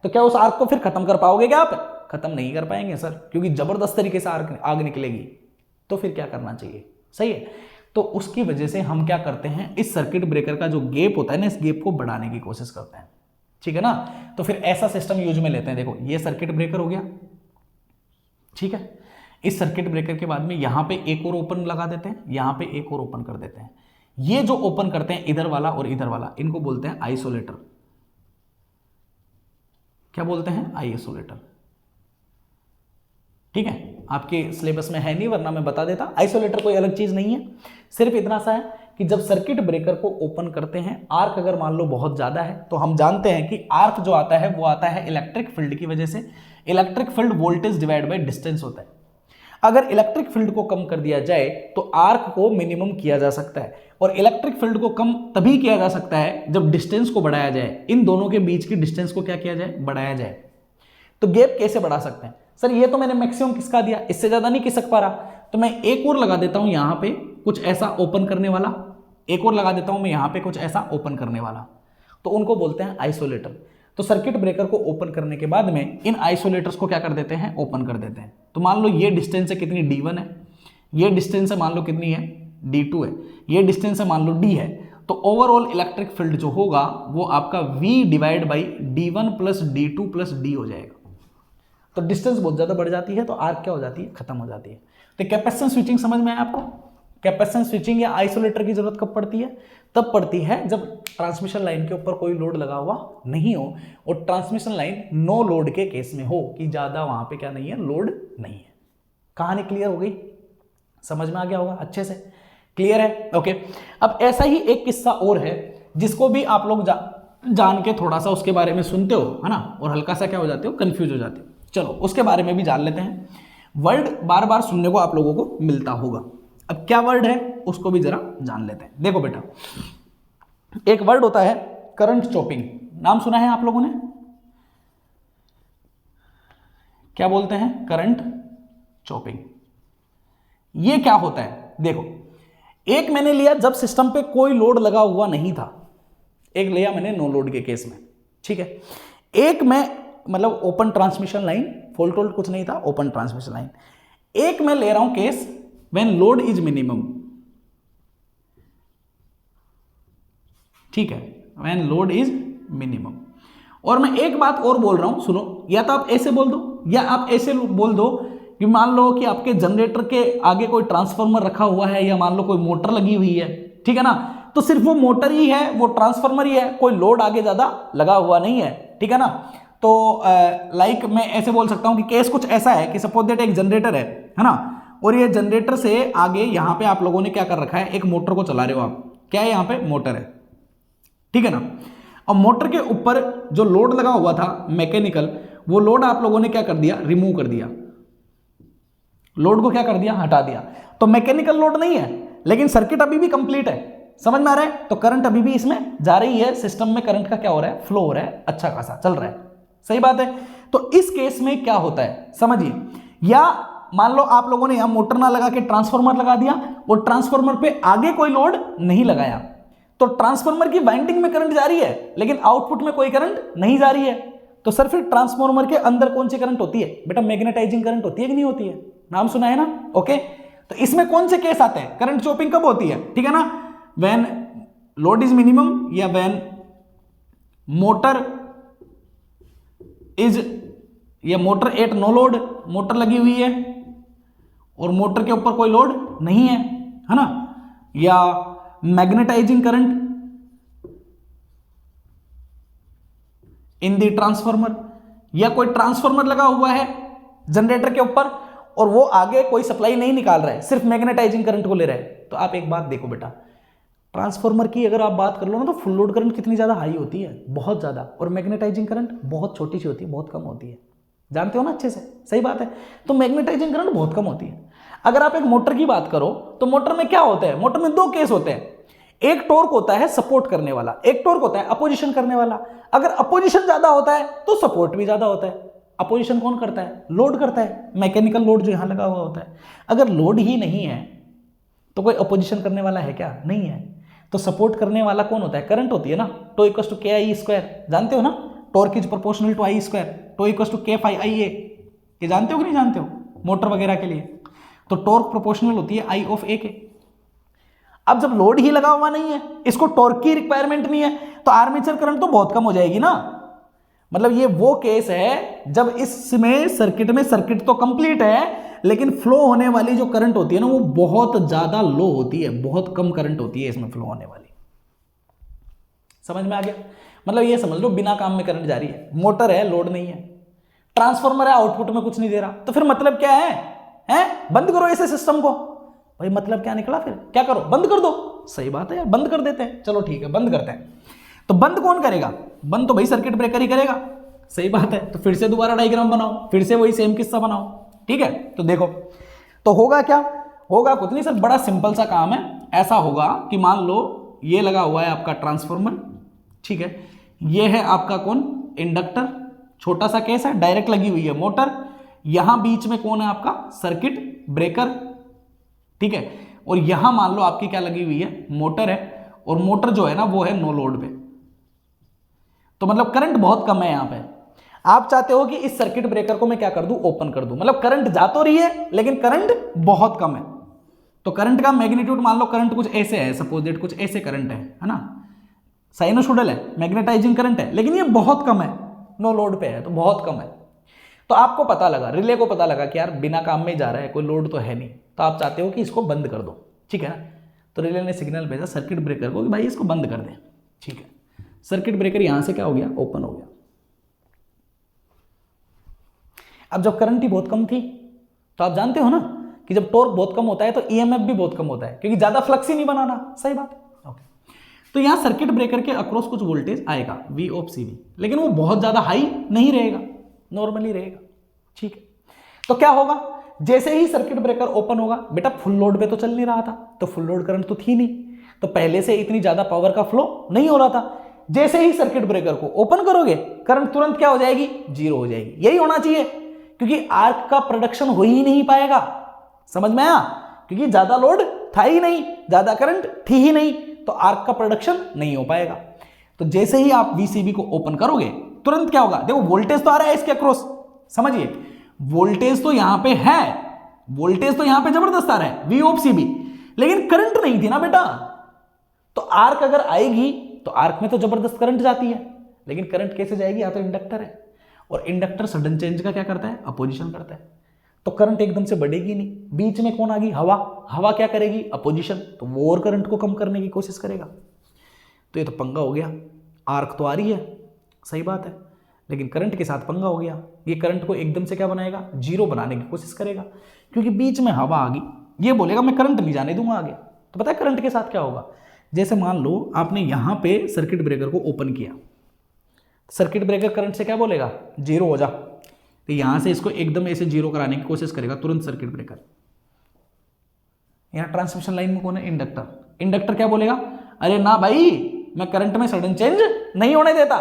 तो क्या उस आग को फिर खत्म कर पाओगे क्या आप, खत्म नहीं कर पाएंगे सर, क्योंकि जबरदस्त तरीके से आग निकलेगी। तो फिर क्या करना चाहिए, सही है, तो उसकी वजह से हम क्या करते हैं, इस सर्किट ब्रेकर का जो गैप होता है ना, इस गैप को बढ़ाने की कोशिश करते हैं, ठीक है ना। तो फिर ऐसा सिस्टम यूज में लेते हैं। देखो ये सर्किट ब्रेकर हो गया, ठीक है, इस सर्किट ब्रेकर के बाद में यहां पे एक और ओपन लगा देते हैं, यहां पे एक और ओपन कर देते हैं। ये जो ओपन करते हैं इधर वाला और इधर वाला, इनको बोलते हैं आइसोलेटर। क्या बोलते हैं, आइसोलेटर। ठीक है, आपके सिलेबस में है नहीं, वरना मैं बता देता। आइसोलेटर कोई अलग चीज नहीं है, सिर्फ इतना सा है कि जब सर्किट ब्रेकर को ओपन करते हैं, आर्क अगर मान लो बहुत ज्यादा है, तो हम जानते हैं कि आर्क जो आता है वो आता है इलेक्ट्रिक फील्ड की वजह से। Electric field voltage divide by distance होता है। अगर इलेक्ट्रिक फील्ड को कम कर दिया जाए तो आर्क को मिनिमम किया जा सकता है, और इलेक्ट्रिक फील्ड को कम तभी किया जा सकता है जब डिस्टेंस को बढ़ाया जाए, इन दोनों के बीच की डिस्टेंस को क्या किया जाए, बढ़ाया जाए। तो गैप कैसे बढ़ा सकते हैं, सर ये तो मैंने मैक्सिमम खिसका दिया, इससे ज्यादा नहीं खिसक पा रहा, तो मैं एक और लगा देता हूं यहां पे कुछ ऐसा ओपन करने वाला, एक और लगा देता हूं मैं यहां पे कुछ ऐसा ओपन करने वाला, तो उनको बोलते हैं आइसोलेटर। तो सर्किट ब्रेकर को ओपन करने के बाद में इन आइसोलेटर्स को क्या कर देते हैं, ओपन कर देते हैं। तो मान लो ये डिस्टेंस है कितनी, D1 है, ये डिस्टेंस है मान लो कितनी है, D2 है, ये डिस्टेंस है मान लो D है, तो ओवरऑल इलेक्ट्रिक फील्ड जो होगा वो आपका V divide by D1 plus D2 plus D हो जाएगा। तो डिस्टेंस बहुत ज्यादा बढ़ जाती है तो आर्क क्या हो जाती है, खत्म हो जाती है। तो कैपेसिटेंस स्विचिंग समझ में आया आपको। कैपेसिटेंस स्विचिंग या आइसोलेटर की जरूरत कब पड़ती है, तब पड़ती है जब ट्रांसमिशन लाइन के ऊपर कोई लोड लगा हुआ नहीं हो, और ट्रांसमिशन लाइन नो लोड के केस में हो, कि ज्यादा वहां पे क्या नहीं है, लोड नहीं है। कहानी क्लियर हो गई, समझ में आ गया होगा अच्छे से, क्लियर है, ओके। अब ऐसा ही एक किस्सा और है जिसको भी आप लोग जान के थोड़ा सा उसके बारे में सुनते हो, है ना, और हल्का सा क्या हो जाते हो, कंफ्यूज हो जाते हो। चलो उसके बारे में भी जान लेते हैं। वर्ड बार बार सुनने को आप लोगों को मिलता होगा, अब क्या वर्ड है उसको भी जरा जान लेते हैं। देखो बेटा, एक वर्ड होता है करंट चॉपिंग, नाम सुना है आप लोगों ने, क्या बोलते हैं, करंट चॉपिंग। ये क्या होता है, देखो एक मैंने लिया जब सिस्टम पे कोई लोड लगा हुआ नहीं था, एक लिया मैंने नो लोड के केस में, ठीक है। एक मैं मतलब open transmission line, fault volt कुछ नहीं था, ओपन ट्रांसमिशन लाइन। एक मैं ले रहा हूं case when load is minimum, ठीक है, व्हेन लोड इज मिनिमम। और मैं एक बात और बोल रहा हूं, सुनो, या तो आप ऐसे बोल दो या आप ऐसे बोल दो कि मान लो कि आपके जनरेटर के आगे कोई ट्रांसफार्मर रखा हुआ है, या मान लो कोई मोटर लगी हुई है, ठीक है ना, तो सिर्फ वो मोटर ही है, वो ट्रांसफार्मर ही है, कोई लोड आगे ज्यादा लगा हुआ नहीं है, ठीक है ना। तो लाइक मैं ऐसे बोल सकता हूं कि केस कुछ ऐसा है कि सपोज दैट एक जनरेटर है ना, और ये जनरेटर से आगे यहां पे आप लोगों ने क्या कर रखा है, एक मोटर को चला रहे हो आप, क्या है यहां पे, मोटर है, ठीक है ना। और मोटर के ऊपर जो लोड लगा हुआ था मैकेनिकल, वो लोड आप लोगों ने क्या कर दिया, रिमूव कर दिया, लोड को क्या कर दिया, हटा दिया। तो मैकेनिकल लोड नहीं है, लेकिन सर्किट अभी भी कंप्लीट है। समझ में आ रहा है? तो करंट अभी भी इसमें जा रही है, सिस्टम में करंट का क्या हो रहा है, फ्लो हो रहा है, अच्छा खासा चल रहा है। सही बात है। तो इस केस में क्या होता है समझिए, या मान लो आप लोगों ने यहां मोटर ना लगा के ट्रांसफार्मर लगा दिया, और ट्रांसफार्मर पे आगे कोई लोड नहीं लगाया, तो ट्रांसफार्मर की वाइंडिंग में करंट जा रही है, लेकिन आउटपुट में कोई करंट नहीं जा रही है। तो सर फिर ट्रांसफार्मर के अंदर कौन सी करंट होती है बेटा, मैग्नेटाइजिंग करंट होती है कि नहीं होती है, नाम सुना है ना। ओके, तो इसमें कौन से केस आते हैं, करंट चॉपिंग कब होती है, ठीक है ना, व्हेन लोड इज मिनिमम, या व्हेन मोटर इज, या motor at no load, motor लगी हुई है और मोटर के ऊपर कोई लोड नहीं है ना, या magnetising current in the transformer, या कोई ट्रांसफार्मर लगा हुआ है जनरेटर के ऊपर और वो आगे कोई सप्लाई नहीं निकाल रहा है, सिर्फ मैग्नेटाइजिंग करंट को ले रहा है। तो आप एक बात देखो बेटा, ट्रांसफार्मर की अगर आप बात कर लो ना, तो फुल लोड करंट कितनी ज्यादा हाई होती है, बहुत ज्यादा, और मैग्नेटाइजिंग करंट बहुत छोटी सी होती है, बहुत कम होती है, जानते हो ना अच्छे से। सही बात है। तो मैग्नेटाइजिंग करंट बहुत कम होती है। अगर आप एक मोटर की बात करो तो मोटर में क्या होता है, मोटर में दो केस होते हैं, एक टॉर्क होता है सपोर्ट करने वाला, एक टॉर्क होता है अपोजिशन करने वाला। अगर अपोजिशन ज्यादा होता है तो सपोर्ट भी ज्यादा होता है। अपोजिशन कौन करता है, लोड करता है, मैकेनिकल लोड जो यहां लगा हुआ होता है। अगर लोड ही नहीं है तो कोई अपोजिशन करने वाला है क्या, नहीं है। तो सपोर्ट करने वाला कौन होता है, करंट होती है ना, टो इक्वल्स टू के आई स्क्वायर, जानते हो ना, torque is proportional to I square, tau equals to K phi I A, ये जानते हो कि नहीं जानते हो, मोटर वगैरह के लिए। तो टॉर्क प्रोपोर्शनल होती है आई ऑफ ए के। अब जब लोड ही लगा हुआ नहीं है, इसको टॉर्क की रिक्वायरमेंट नहीं है, तो आर्मेचर करंट तो बहुत कम हो जाएगी ना। मतलब ये वो केस है जब इसमें सर्किट में, सर्किट तो कंप्लीट है लेकिन फ्लो होने वाली जो करंट होती है ना वो बहुत ज्यादा लो होती है, बहुत कम करंट होती है इसमें फ्लो होने वाली। समझ में आ गया? मतलब ये समझ लो बिना काम में करंट जा रही है, मोटर है, लोड नहीं है, ट्रांसफार्मर है, आउटपुट में कुछ नहीं दे रहा, तो फिर मतलब क्या है? बंद करो ऐसे सिस्टम को। भाई मतलब क्या निकला, फिर क्या करो, बंद कर दो। सही बात है यार, बंद कर देते हैं, चलो ठीक है बंद करते हैं। तो बंद कौन करेगा, बंद तो भाई सर्किट ब्रेकर ही करेगा। सही बात है। तो फिर से दोबारा डायग्राम बनाओ, फिर से वही सेम किस्सा बनाओ, ठीक है। तो देखो, तो होगा क्या, होगा कुछ नहीं सर, बड़ा सिंपल सा काम है। ऐसा होगा कि मान लो ये लगा हुआ है आपका ट्रांसफार्मर, ठीक है, ये है आपका कौन, इंडक्टर, छोटा सा केस है, डायरेक्ट लगी हुई है मोटर, यहां बीच में कौन है आपका सर्किट ब्रेकर, ठीक है, और यहां मान लो आपकी क्या लगी हुई है, मोटर है, और मोटर जो है ना वो है नो लोड पे। तो मतलब करंट बहुत कम है यहां पे। आप चाहते हो कि इस सर्किट ब्रेकर को मैं क्या कर दूं, ओपन कर दूं, मतलब करंट जा तो रही है लेकिन करंट बहुत कम है। तो करंट का मैग्नीट्यूड मान लो, करंट कुछ ऐसे है, सपोज दैट कुछ ऐसे करंट है ना, साइनोसॉइडल है, मैग्नेटाइजिंग करंट है, लेकिन ये बहुत कम है, नो लोड पे है तो बहुत कम है। तो आपको पता लगा, रिले को पता लगा कि यार बिना काम में जा रहा है, कोई लोड तो है नहीं, तो आप चाहते हो कि इसको बंद कर दो, ठीक है ना। तो रिले ने सिग्नल भेजा सर्किट ब्रेकर को कि भाई इसको बंद कर दे, ठीक है। सर्किट ब्रेकर यहां से क्या हो गया, ओपन हो गया। अब जब करंट ही बहुत कम थी तो आप जानते हो ना कि जब टॉर्क बहुत कम होता है तो ईएमएफ भी बहुत कम होता है, क्योंकि ज्यादा फ्लक्स ही नहीं बनाना। सही बात है, ओके। तो यहां सर्किट ब्रेकर के अक्रॉस कुछ वोल्टेज आएगा V ऑफ CV, लेकिन वो बहुत ज्यादा हाई नहीं रहेगा, नॉर्मली रहेगा, ठीक है। तो क्या होगा, जैसे ही सर्किट ब्रेकर ओपन होगा, बेटा फुल लोड पे तो चल नहीं रहा था, तो फुल लोड करंट तो थी नहीं, तो पहले से इतनी ज्यादा पावर का फ्लो नहीं हो रहा था। जैसे ही सर्किट ब्रेकर को ओपन करोगे, करंट तुरंत क्या हो जाएगी, जीरो हो जाएगी। यही होना चाहिए, क्योंकि आर्क का प्रोडक्शन हो ही नहीं पाएगा। समझ में आया? क्योंकि ज्यादा लोड था ही नहीं, ज्यादा करंट थी ही नहीं, तो आर्क का प्रोडक्शन नहीं हो पाएगा। तो जैसे ही आप VCB को ओपन करोगे, तुरंत क्या होगा, देखो वोल्टेज तो आ रहा है इसके अक्रॉस, समझिए वोल्टेज तो यहां पे है, वोल्टेज तो यहां पे जबरदस्त आ रहा है V ऑफ CV, लेकिन करंट नहीं थी ना बेटा। तो आर्क अगर आएगी तो आर्क में तो जबरदस्त करंट जाती है, लेकिन करंट कैसे जाएगी, या तो इंडक्टर है, और इंडक्टर सडन चेंज का क्या करता है, अपोजिशन करता है, तो करंट एकदम से बढ़ेगी नहीं। बीच में कौन आ गई, हवा, हवा क्या करेगी, अपोजिशन, तो वो और करंट को कम करने की कोशिश करेगा। तो ये तो पंगा हो गया, आर्क तो आ रही है, सही बात है, लेकिन करंट के साथ पंगा हो गया। ये करंट को एकदम से क्या बनाएगा, जीरो बनाने की कोशिश करेगा, क्योंकि बीच में हवा आ गई। ये बोलेगा मैं करंट नहीं जाने दूंगा आगे। तो पता है करंट के साथ क्या होगा, जैसे मान लो आपने यहां पे सर्किट ब्रेकर को ओपन किया, सर्किट ब्रेकर करंट से क्या बोलेगा, जीरो हो जा, तो यहां से इसको एकदम ऐसे जीरो कराने की कोशिश करेगा तुरंत सर्किट ब्रेकर। यहां ट्रांसमिशन लाइन में कौन है? इंडक्टर। इंडक्टर क्या बोलेगा? अरे ना भाई, मैं करंट में सडन चेंज नहीं होने देता।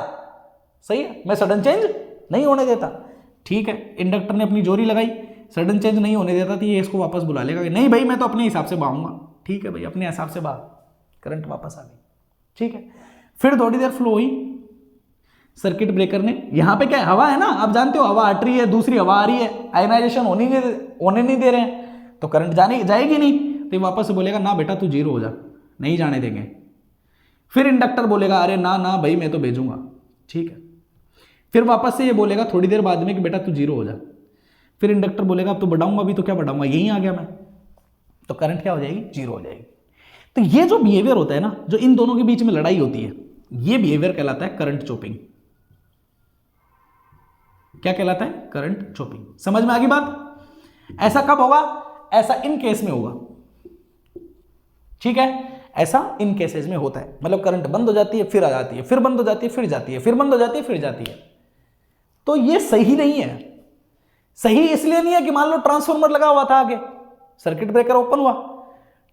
सही है, मैं सडन चेंज नहीं होने देता। ठीक है, इंडक्टर ने अपनी जोरी लगाई, सडन चेंज नहीं होने देता, तो ये इसको वापस बुला लेगा कि नहीं भाई मैं तो अपने हिसाब से बहाऊंगा। ठीक है भाई, अपने हिसाब से बहा, करंट वापस आ गई। ठीक है, फिर थोड़ी देर फ्लो हुई, सर्किट ब्रेकर ने, यहां पे क्या है? हवा है ना, आप जानते हो हवा हट रही है, दूसरी हवा आ रही है, आयनाइजेशन होने नहीं दे रहे हैं, तो करंट जाएगी नहीं, तो ये वापस से बोलेगा ना बेटा तू जीरो हो जा, नहीं जाने देंगे। फिर इंडक्टर बोलेगा अरे ना ना भाई मैं तो भेजूंगा। ठीक है, फिर वापस से ये बोलेगा थोड़ी देर बाद में कि बेटा तू जीरो हो जा। फिर इंडक्टर बोलेगा अब तो बढ़ाऊंगा, अभी तो क्या बढ़ाऊंगा, यहीं आ गया मैं, तो करंट क्या हो जाएगी? जीरो हो जाएगी। तो ये जो बिहेवियर होता है ना, जो इन दोनों के बीच में लड़ाई होती है, ये बिहेवियर कहलाता है करंट चोपिंग। क्या कहलाता है? Current chopping. समझ में आ गई बात? ऐसा कब होगा? ऐसा इन केस में होगा। ठीक है, ऐसा इन केसेस में होता है, मतलब करंट बंद हो जाती है फिर आ जाती है, फिर बंद हो जाती है फिर जाती है, फिर बंद हो जाती है फिर जाती है। तो ये सही नहीं है। सही इसलिए नहीं है कि मान लो ट्रांसफार्मर लगा हुआ था आगे, सर्किट ब्रेकर ओपन हुआ,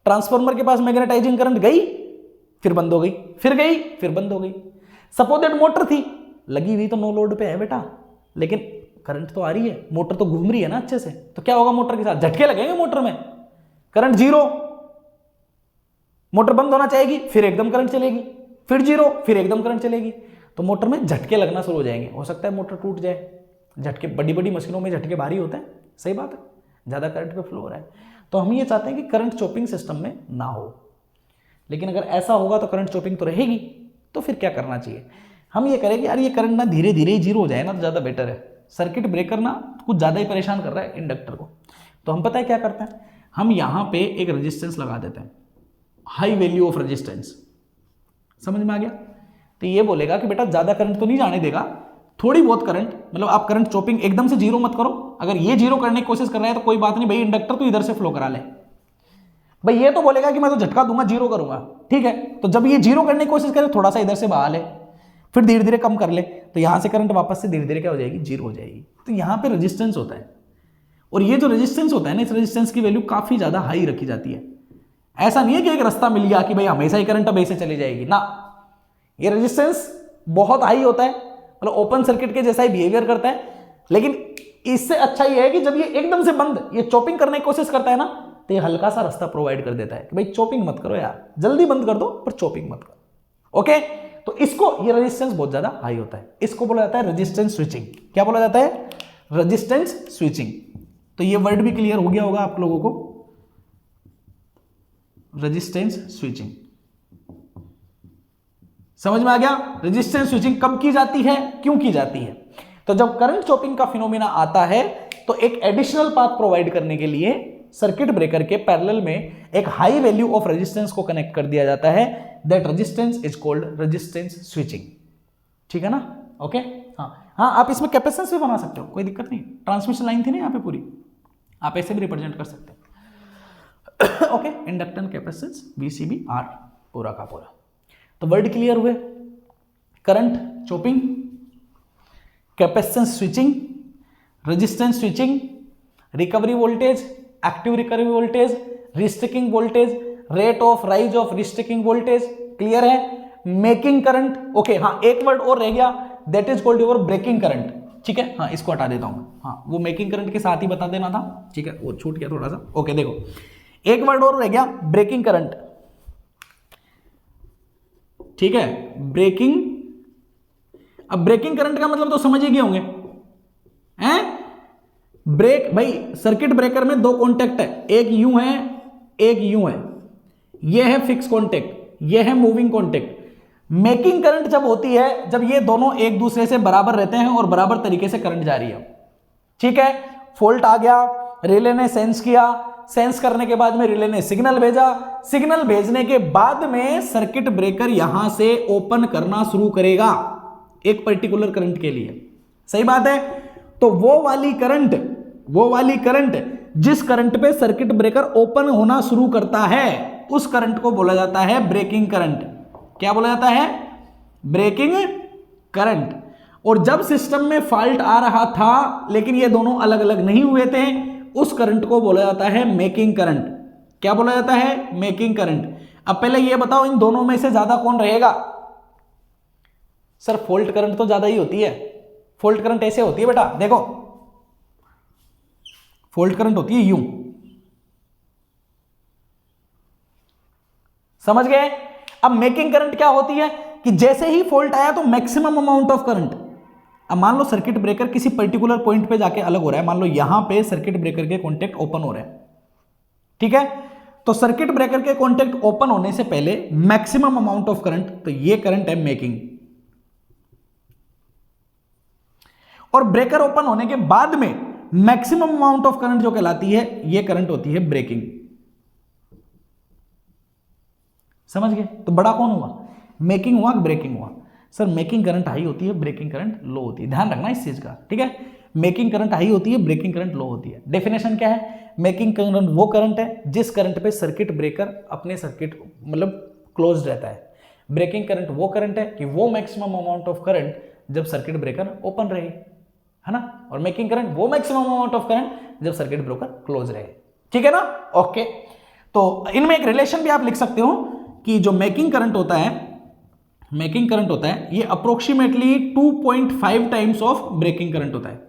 ट्रांसफार्मर के पास मैग्नेटाइजिंग करंट गई, फिर बंद हो गई, फिर गई, फिर बंद हो गई। सपोज दैट मोटर थी लगी हुई, तो नो लोड पे है बेटा, लेकिन करंट तो आ रही है, मोटर तो घूम रही है ना अच्छे से, तो क्या होगा? मोटर के साथ झटके लगेंगे, मोटर में करंट जीरो, मोटर बंद होना चाहेगी, फिर एकदम करंट चलेगी, फिर जीरो, फिर एकदम करंट चलेगी, तो मोटर में झटके लगना शुरू हो जाएंगे। हो सकता है मोटर टूट जाए, झटके, बड़ी बड़ी मशीनों में झटके भारी होते हैं, सही बात है, ज़्यादा करंट पे फ्लो हो रहा है। तो हम ये चाहते हैं कि करंट चोपिंग सिस्टम में ना हो, लेकिन अगर ऐसा होगा तो करंट चोपिंग तो रहेगी। तो फिर क्या करना चाहिए? हम ये करें कि यार ये करंट ना धीरे धीरे ही जीरो हो जाए ना, तो ज़्यादा बेटर है। सर्किट ब्रेकर ना कुछ ज़्यादा ही परेशान कर रहा है इंडक्टर को, तो हम पता है क्या करते हैं, हम यहाँ पे एक रेजिस्टेंस लगा देते हैं, हाई वैल्यू ऑफ रेजिस्टेंस। समझ में आ गया? तो ये बोलेगा कि बेटा ज़्यादा करंट तो नहीं जाने देगा, थोड़ी बहुत करंट, मतलब आप करंट चोपिंग एकदम से जीरो मत करो। अगर ये जीरो करने की कोशिश कर रहा है तो कोई बात नहीं भाई, इंडक्टर तो इधर से फ्लो करा ले भाई। ये तो बोलेगा कि मैं तो झटका दूंगा, जीरो करूंगा, ठीक है, तो जब ये जीरो करने की कोशिश करे थोड़ा सा इधर से बहा ले, फिर धीरे धीरे कम कर ले, तो यहां से करंट वापस से धीरे धीरे क्या हो जाएगी? जीरो हो जाएगी। तो यहां पे रेजिस्टेंस होता है, और ये जो रेजिस्टेंस होता है ना, इस रेजिस्टेंस की वैल्यू काफी ज्यादा हाई रखी जाती है। ऐसा नहीं है कि एक रास्ता मिल गया कि भाई हमेशा ही करंट अब ऐसे चली जाएगी ना, ये रेजिस्टेंस बहुत हाई होता है, मतलब ओपन सर्किट के जैसा ही बिहेवियर करता है। लेकिन इससे अच्छा ये है कि जब ये एकदम से बंद, ये चॉपिंग करने की कोशिश करता है ना, तो ये हल्का सा रास्ता प्रोवाइड कर देता है कि भाई चॉपिंग मत करो यार, जल्दी बंद कर दो पर चॉपिंग मत करो। ओके, तो इसको, ये रेजिस्टेंस बहुत ज्यादा हाई होता है, इसको बोला जाता है रेजिस्टेंस स्विचिंग। क्या बोला जाता है? Resistance switching. तो ये वर्ड भी क्लियर हो गया होगा आप लोगों को, रेजिस्टेंस स्विचिंग समझ में आ गया? रेजिस्टेंस स्विचिंग कब की जाती है, क्यों की जाती है? तो जब करंट चॉपिंग का फिनोमेना आता है, तो एक एडिशनल पाथ प्रोवाइड करने के लिए सर्किट ब्रेकर के पैरेलल में एक हाई वैल्यू ऑफ रेजिस्टेंस को कनेक्ट कर दिया जाता है। That resistance is called resistance switching. ठीक है ना? ओके, हाँ, आप इसमें कैपेसिटेंस भी बना सकते हो, कोई दिक्कत नहीं। ट्रांसमिशन लाइन थी ना यहाँ पे पूरी, आप ऐसे भी रिप्रेजेंट कर सकते हो। Okay, inductance, capacitance, VCB, R पूरा का पूरा। तो वर्ड क्लियर हुए? Current chopping, capacitance switching, resistance switching, recovery voltage, active recovery voltage, restriking voltage, rate of rise of restricting voltage. Clear है? Making current. ओके, हाँ, एक वर्ड और रह गया, that is called your breaking current. ठीक है, हाँ, इसको हटा देता हूं। हाँ, वो मेकिंग करंट के साथ ही बता देना था। ठीक है, वो छूट गया थोड़ा सा। ओके, देखो, एक वर्ड और रह गया, ब्रेकिंग करंट। ठीक है, ब्रेकिंग। अब ब्रेकिंग करंट का मतलब तो समझ ही गए होंगे, हैं? ब्रेक, भाई सर्किट ब्रेकर में दो कॉन्टेक्ट है, एक यूं है, एक यूं है। ये है फिक्स कॉन्टेक्ट, ये है मूविंग कॉन्टेक्ट। मेकिंग करंट जब होती है, जब ये दोनों एक दूसरे से बराबर रहते हैं और बराबर तरीके से करंट जा रही है। ठीक है, फॉल्ट आ गया, रिले ने सेंस किया, सेंस करने के बाद में रिले ने सिग्नल भेजा, सिग्नल भेजने के बाद में सर्किट ब्रेकर यहां से ओपन करना शुरू करेगा एक पर्टिकुलर करंट के लिए। सही बात है? तो वो वाली करंट जिस करंट पे सर्किट ब्रेकर ओपन होना शुरू करता है, उस करंट को बोला जाता है ब्रेकिंग करंट। क्या बोला जाता है? Braking current. और जब सिस्टम में फॉल्ट आ रहा था लेकिन ये दोनों अलग अलग नहीं हुए थे, उस करंट को बोला जाता है मेकिंग करंट। क्या बोला जाता है? Making current. अब पहले ये बताओ इन दोनों में से ज्यादा कौन रहेगा? सर फॉल्ट करंट तो ज्यादा ही होती है। फॉल्ट करंट ऐसे होती है बेटा, देखो फॉल्ट करंट होती है यूं, समझ गए? अब मेकिंग करंट क्या होती है कि जैसे ही फॉल्ट आया तो मैक्सिमम अमाउंट ऑफ करंट। अब मान लो सर्किट ब्रेकर किसी पर्टिकुलर पॉइंट पे जाके अलग हो रहा है, मान लो यहां पे सर्किट ब्रेकर के कॉन्टेक्ट ओपन हो रहे हैं, ठीक है? तो सर्किट ब्रेकर के कॉन्टेक्ट ओपन होने से पहले मैक्सिमम अमाउंट ऑफ करंट, तो ये करंट है मेकिंग। और ब्रेकर ओपन होने के बाद में मैक्सिमम अमाउंट ऑफ करंट जो कहलाती है, ये करंट होती है ब्रेकिंग। समझ गए? तो बड़ा कौन हुआ? मेकिंग हुआ, ब्रेकिंग हुआ? सर मेकिंग करंट हाई होती है, ब्रेकिंग करंट लो होती है, ध्यान रखना इस चीज का, ठीक है? मेकिंग करंट हाई होती है, ब्रेकिंग करंट लो होती है। डेफिनेशन क्या है? मेकिंग करंट वो करंट है जिस करंट पे सर्किट ब्रेकर अपने सर्किट मतलब क्लोज रहता है। ब्रेकिंग करंट वो करंट है कि वो मैक्सिमम अमाउंट ऑफ करंट जब सर्किट ब्रेकर ओपन रहे, है ना? और मेकिंग करंट वो मैक्सिमम अमाउंट ऑफ करंट जब सर्किट ब्रेकर क्लोज रहे, ठीक है ना? ओके, तो इनमें एक रिलेशन भी आप लिख सकते हो कि जो मेकिंग करंट होता है, मेकिंग करंट होता है ये approximately 2.5 times of braking current होता है,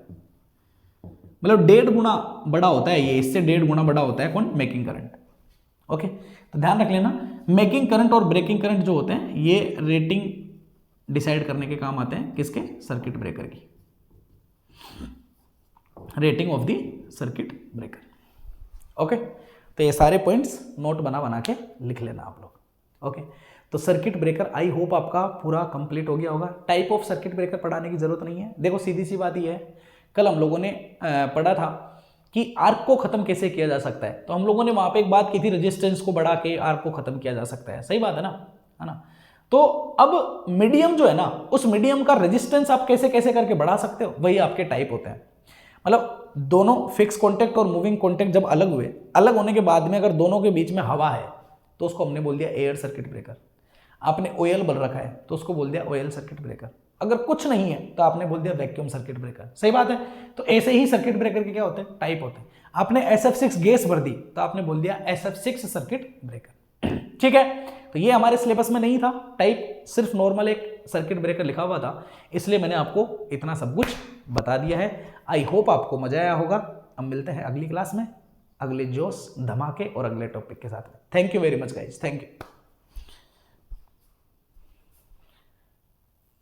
मतलब 1.5 गुना बड़ा होता है ये, इससे 1.5 गुना बड़ा होता है कौन? Making current. ओके, तो ध्यान रख लेना, मेकिंग करंट और ब्रेकिंग करंट जो होते हैं ये रेटिंग डिसाइड करने के काम आते हैं। किसके? सर्किट ब्रेकर की, rating of the circuit breaker. Okay, तो ये सारे पॉइंट्स नोट बना बना के लिख लेना आप लोग। ओके, तो सर्किट ब्रेकर आई होप आपका पूरा कंप्लीट हो गया होगा। टाइप ऑफ सर्किट ब्रेकर पढ़ाने की जरूरत नहीं है। देखो सीधी सी बात ये है, कल हम लोगों ने पढ़ा था कि आर्क को खत्म कैसे किया जा सकता है, तो हम लोगों ने वहां पे एक बात की थी, रेजिस्टेंस को बढ़ा के आर्क को खत्म किया जा सकता है। सही बात है ना? तो अब मीडियम जो है ना, उस मीडियम का रेजिस्टेंस आप कैसे कैसे करके बढ़ा सकते हो, वही आपके टाइप होते हैं। मतलब दोनों फिक्स कॉन्टेक्ट और मूविंग कॉन्टेक्ट जब अलग हुए, अलग होने के बाद में अगर दोनों के बीच में हवा है तो उसको हमने बोल दिया एयर सर्किट ब्रेकर। आपने ऑयल बल रखा है तो उसको बोल दिया ऑयल सर्किट ब्रेकर। अगर कुछ नहीं है तो आपने बोल दिया वैक्यूम सर्किट ब्रेकर। सही बात है? तो ऐसे ही सर्किट ब्रेकर के क्या होते हैं? टाइप होते हैं। आपने SF6 गैस भर दी तो आपने बोल दिया SF6 सर्किट ब्रेकर। ठीक है, तो ये हमारे सिलेबस में नहीं था टाइप, सिर्फ नॉर्मल एक सर्किट ब्रेकर लिखा हुआ था, इसलिए मैंने आपको इतना सब कुछ बता दिया है। आई होप आपको मजा आया होगा। अब मिलते हैं अगली क्लास में, अगले जोश धमाके और अगले टॉपिक के साथ में। Thank you very much guys, thank you.